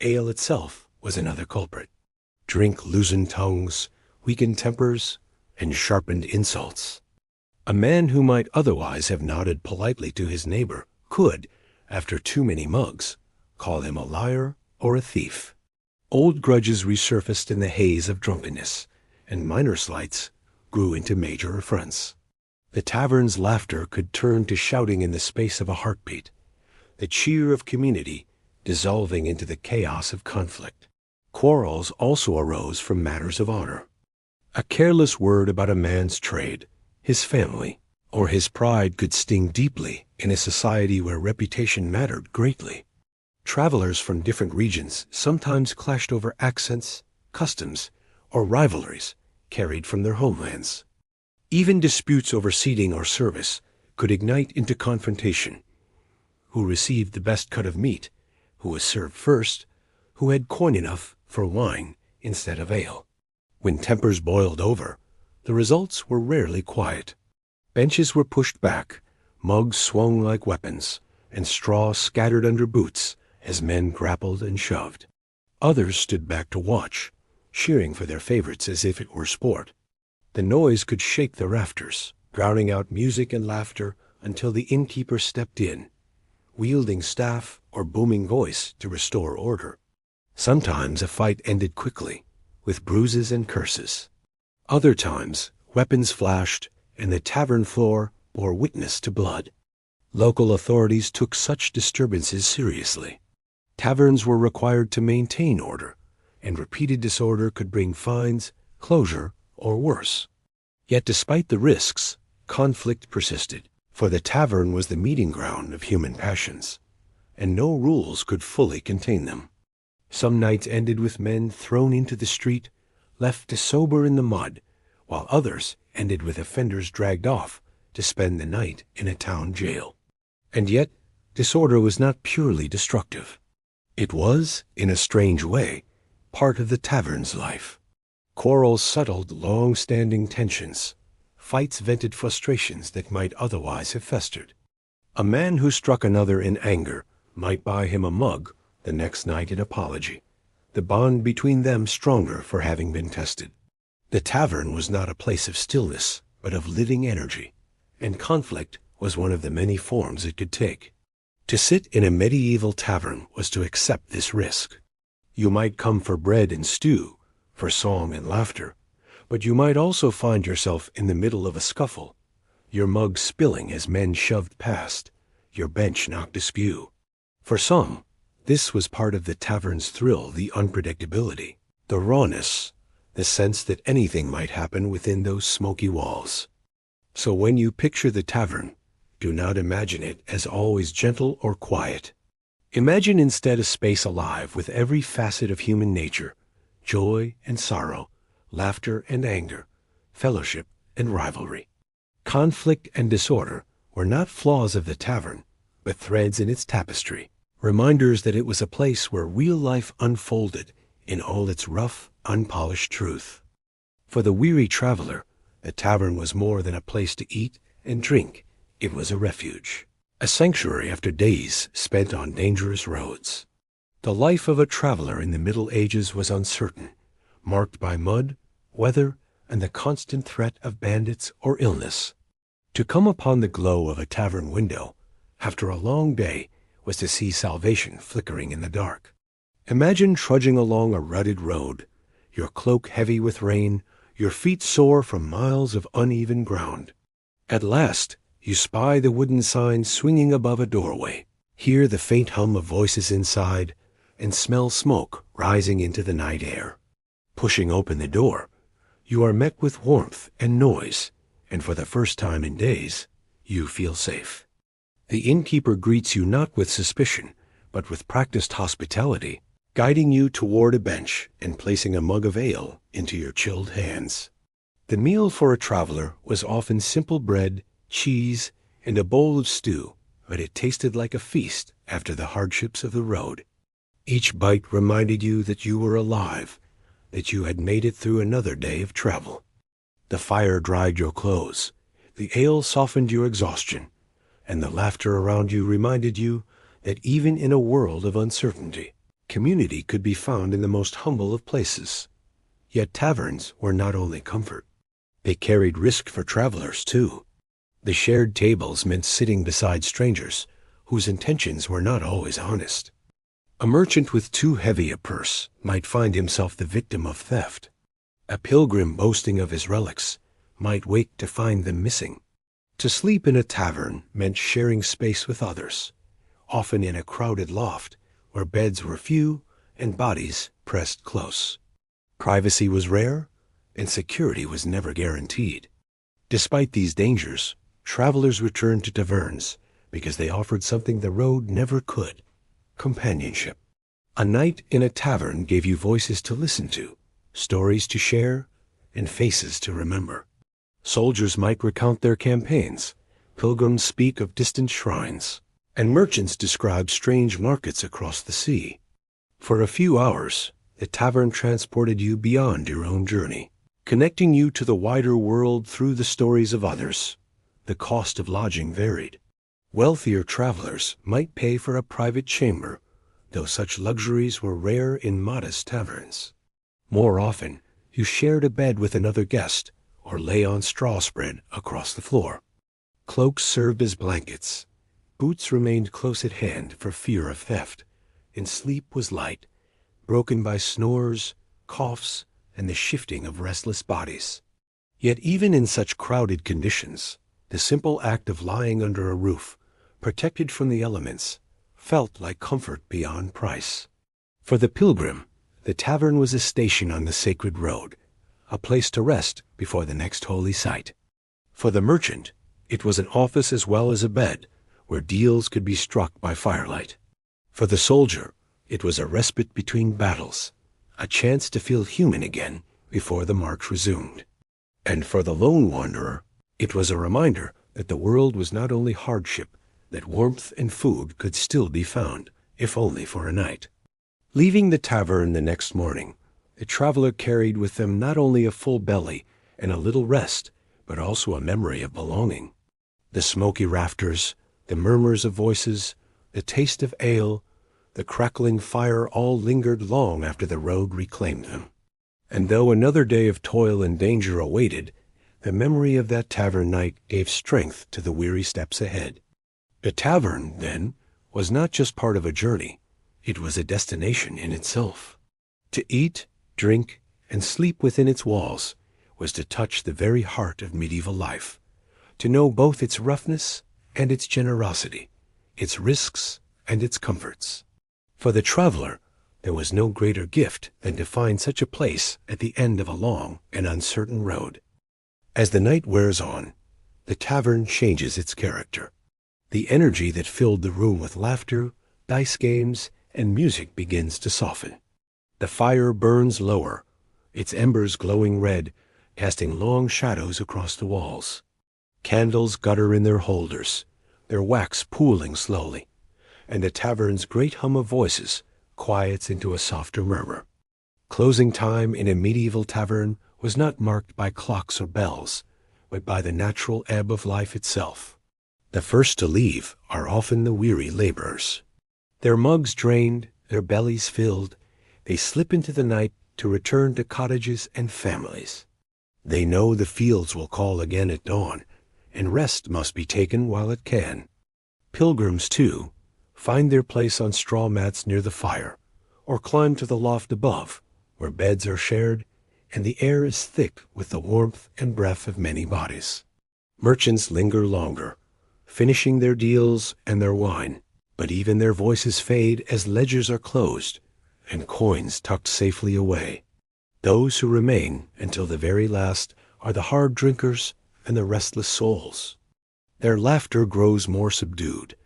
Ale itself was another culprit. Drink loosened tongues, weakened tempers, and sharpened insults. A man who might otherwise have nodded politely to his neighbor could, after too many mugs, call him a liar or a thief. Old grudges resurfaced in the haze of drunkenness, and minor slights grew into major affronts. The tavern's laughter could turn to shouting in the space of a heartbeat, the cheer of community dissolving into the chaos of conflict. Quarrels also arose from matters of honor. A careless word about a man's trade, his family, or his pride could sting deeply in a society where reputation mattered greatly. Travelers from different regions sometimes clashed over accents, customs, or rivalries carried from their homelands. Even disputes over seating or service could ignite into confrontation. Who received the best cut of meat? Who was served first? Who had coin enough for wine instead of ale? When tempers boiled over, the results were rarely quiet. Benches were pushed back, mugs swung like weapons, and straw scattered under boots as men grappled and shoved. Others stood back to watch, cheering for their favorites as if it were sport. The noise could shake the rafters, drowning out music and laughter until the innkeeper stepped in, wielding staff or booming voice to restore order. Sometimes a fight ended quickly, with bruises and curses. Other times, weapons flashed, and the tavern floor bore witness to blood. Local authorities took such disturbances seriously. Taverns were required to maintain order, and repeated disorder could bring fines, closure, or worse. Yet despite the risks, conflict persisted, for the tavern was the meeting ground of human passions, and no rules could fully contain them. Some nights ended with men thrown into the street, left to sober in the mud, while others ended with offenders dragged off to spend the night in a town jail. And yet, disorder was not purely destructive. It was, in a strange way, part of the tavern's life. Quarrels settled long-standing tensions. Fights vented frustrations that might otherwise have festered. A man who struck another in anger might buy him a mug the next night in apology, the bond between them stronger for having been tested. The tavern was not a place of stillness, but of living energy, and conflict was one of the many forms it could take. To sit in a medieval tavern was to accept this risk. You might come for bread and stew, for song and laughter, but you might also find yourself in the middle of a scuffle, your mug spilling as men shoved past, your bench knocked askew. For some, this was part of the tavern's thrill, the unpredictability, the rawness, the sense that anything might happen within those smoky walls. So when you picture the tavern, do not imagine it as always gentle or quiet. Imagine instead a space alive with every facet of human nature, joy and sorrow, laughter and anger, fellowship and rivalry. Conflict and disorder were not flaws of the tavern, but threads in its tapestry, reminders that it was a place where real life unfolded in all its rough, unpolished truth. For the weary traveler, the tavern was more than a place to eat and drink. It was a refuge, a sanctuary after days spent on dangerous roads. The life of a traveler in the Middle Ages was uncertain, marked by mud, weather, and the constant threat of bandits or illness. To come upon the glow of a tavern window after a long day was to see salvation flickering in the dark. Imagine trudging along a rutted road, your cloak heavy with rain, your feet sore from miles of uneven ground. At last, you spy the wooden sign swinging above a doorway, hear the faint hum of voices inside, and smell smoke rising into the night air. Pushing open the door, you are met with warmth and noise, and for the first time in days, you feel safe. The innkeeper greets you not with suspicion, but with practiced hospitality, guiding you toward a bench and placing a mug of ale into your chilled hands. The meal for a traveler was often simple bread, cheese, and a bowl of stew, but it tasted like a feast after the hardships of the road. Each bite reminded you that you were alive, that you had made it through another day of travel. The fire dried your clothes, the ale softened your exhaustion, and the laughter around you reminded you that even in a world of uncertainty, community could be found in the most humble of places. Yet taverns were not only comfort. They carried risk for travelers, too. The shared tables meant sitting beside strangers whose intentions were not always honest. A merchant with too heavy a purse might find himself the victim of theft. A pilgrim boasting of his relics might wake to find them missing. To sleep in a tavern meant sharing space with others, often in a crowded loft where beds were few and bodies pressed close. Privacy was rare, and security was never guaranteed. Despite these dangers, travelers returned to taverns because they offered something the road never could: companionship. A night in a tavern gave you voices to listen to, stories to share, and faces to remember. Soldiers might recount their campaigns, pilgrims speak of distant shrines, and merchants describe strange markets across the sea. For a few hours, the tavern transported you beyond your own journey, connecting you to the wider world through the stories of others. The cost of lodging varied. Wealthier travelers might pay for a private chamber, though such luxuries were rare in modest taverns. More often, you shared a bed with another guest, or lay on straw spread across the floor. Cloaks served as blankets. Boots remained close at hand for fear of theft, and sleep was light, broken by snores, coughs, and the shifting of restless bodies. Yet even in such crowded conditions, the simple act of lying under a roof, protected from the elements, felt like comfort beyond price. For the pilgrim, the tavern was a station on the sacred road, a place to rest before the next holy site. For the merchant, it was an office as well as a bed, where deals could be struck by firelight. For the soldier, it was a respite between battles, a chance to feel human again before the march resumed. And for the lone wanderer, it was a reminder that the world was not only hardship, that warmth and food could still be found, if only for a night. Leaving the tavern the next morning, the traveler carried with them not only a full belly and a little rest, but also a memory of belonging. The smoky rafters, the murmurs of voices, the taste of ale, the crackling fire all lingered long after the road reclaimed them. And though another day of toil and danger awaited, the memory of that tavern night gave strength to the weary steps ahead. A tavern, then, was not just part of a journey, it was a destination in itself. To eat, drink, and sleep within its walls was to touch the very heart of medieval life, to know both its roughness and its generosity, its risks and its comforts. For the traveler, there was no greater gift than to find such a place at the end of a long and uncertain road. As the night wears on, the tavern changes its character. The energy that filled the room with laughter, dice games, and music begins to soften. The fire burns lower, its embers glowing red, casting long shadows across the walls. Candles gutter in their holders, their wax pooling slowly, and the tavern's great hum of voices quiets into a softer murmur. Closing time in a medieval tavern was not marked by clocks or bells, but by the natural ebb of life itself. The first to leave are often the weary laborers. Their mugs drained, their bellies filled, they slip into the night to return to cottages and families. They know the fields will call again at dawn, and rest must be taken while it can. Pilgrims, too, find their place on straw mats near the fire, or climb to the loft above, where beds are shared, and the air is thick with the warmth and breath of many bodies. Merchants linger longer, finishing their deals and their wine, but even their voices fade as ledgers are closed and coins tucked safely away. Those who remain until the very last are the hard drinkers and the restless souls. Their laughter grows more subdued,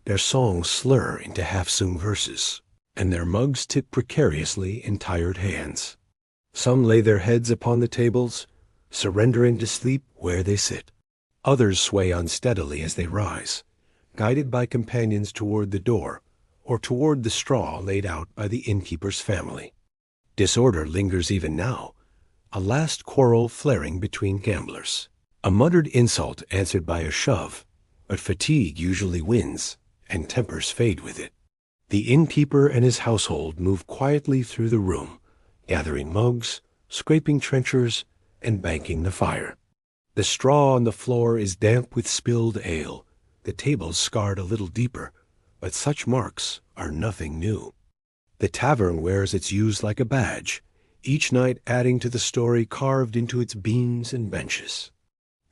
their songs slur into half-sung verses, and their mugs tip precariously in tired hands. Some lay their heads upon the tables, surrendering to sleep where they sit. Others sway unsteadily as they rise, guided by companions toward the door or toward the straw laid out by the innkeeper's family. Disorder lingers even now, a last quarrel flaring between gamblers. A muttered insult answered by a shove, but fatigue usually wins, and tempers fade with it. The innkeeper and his household move quietly through the room, gathering mugs, scraping trenchers, and banking the fire. The straw on the floor is damp with spilled ale, the tables scarred a little deeper, but such marks are nothing new. The tavern wears its use like a badge, each night adding to the story carved into its beams and benches.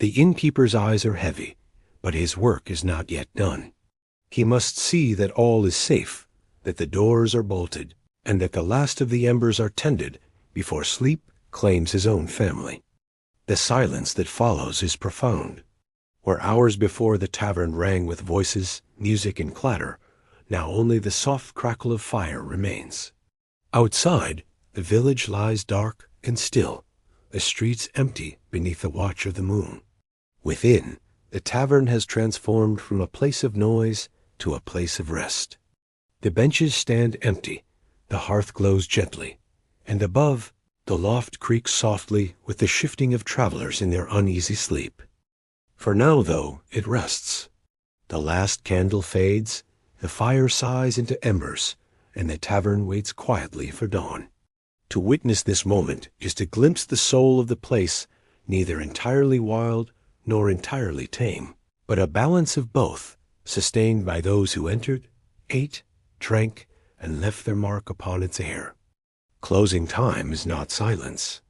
The innkeeper's eyes are heavy, but his work is not yet done. He must see that all is safe, that the doors are bolted, and that the last of the embers are tended before sleep claims his own family. The silence that follows is profound. Where hours before the tavern rang with voices, music, and clatter, now only the soft crackle of fire remains. Outside, the village lies dark and still, the streets empty beneath the watch of the moon. Within, the tavern has transformed from a place of noise to a place of rest. The benches stand empty, the hearth glows gently, and above, the loft creaks softly with the shifting of travelers in their uneasy sleep. For now, though, it rests. The last candle fades, the fire sighs into embers, and the tavern waits quietly for dawn. To witness this moment is to glimpse the soul of the place, neither entirely wild nor entirely tame, but a balance of both, sustained by those who entered, ate, drank, and left their mark upon its air. Closing time is not silence.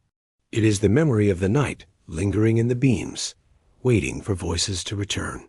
It is the memory of the night lingering in the beams, waiting for voices to return.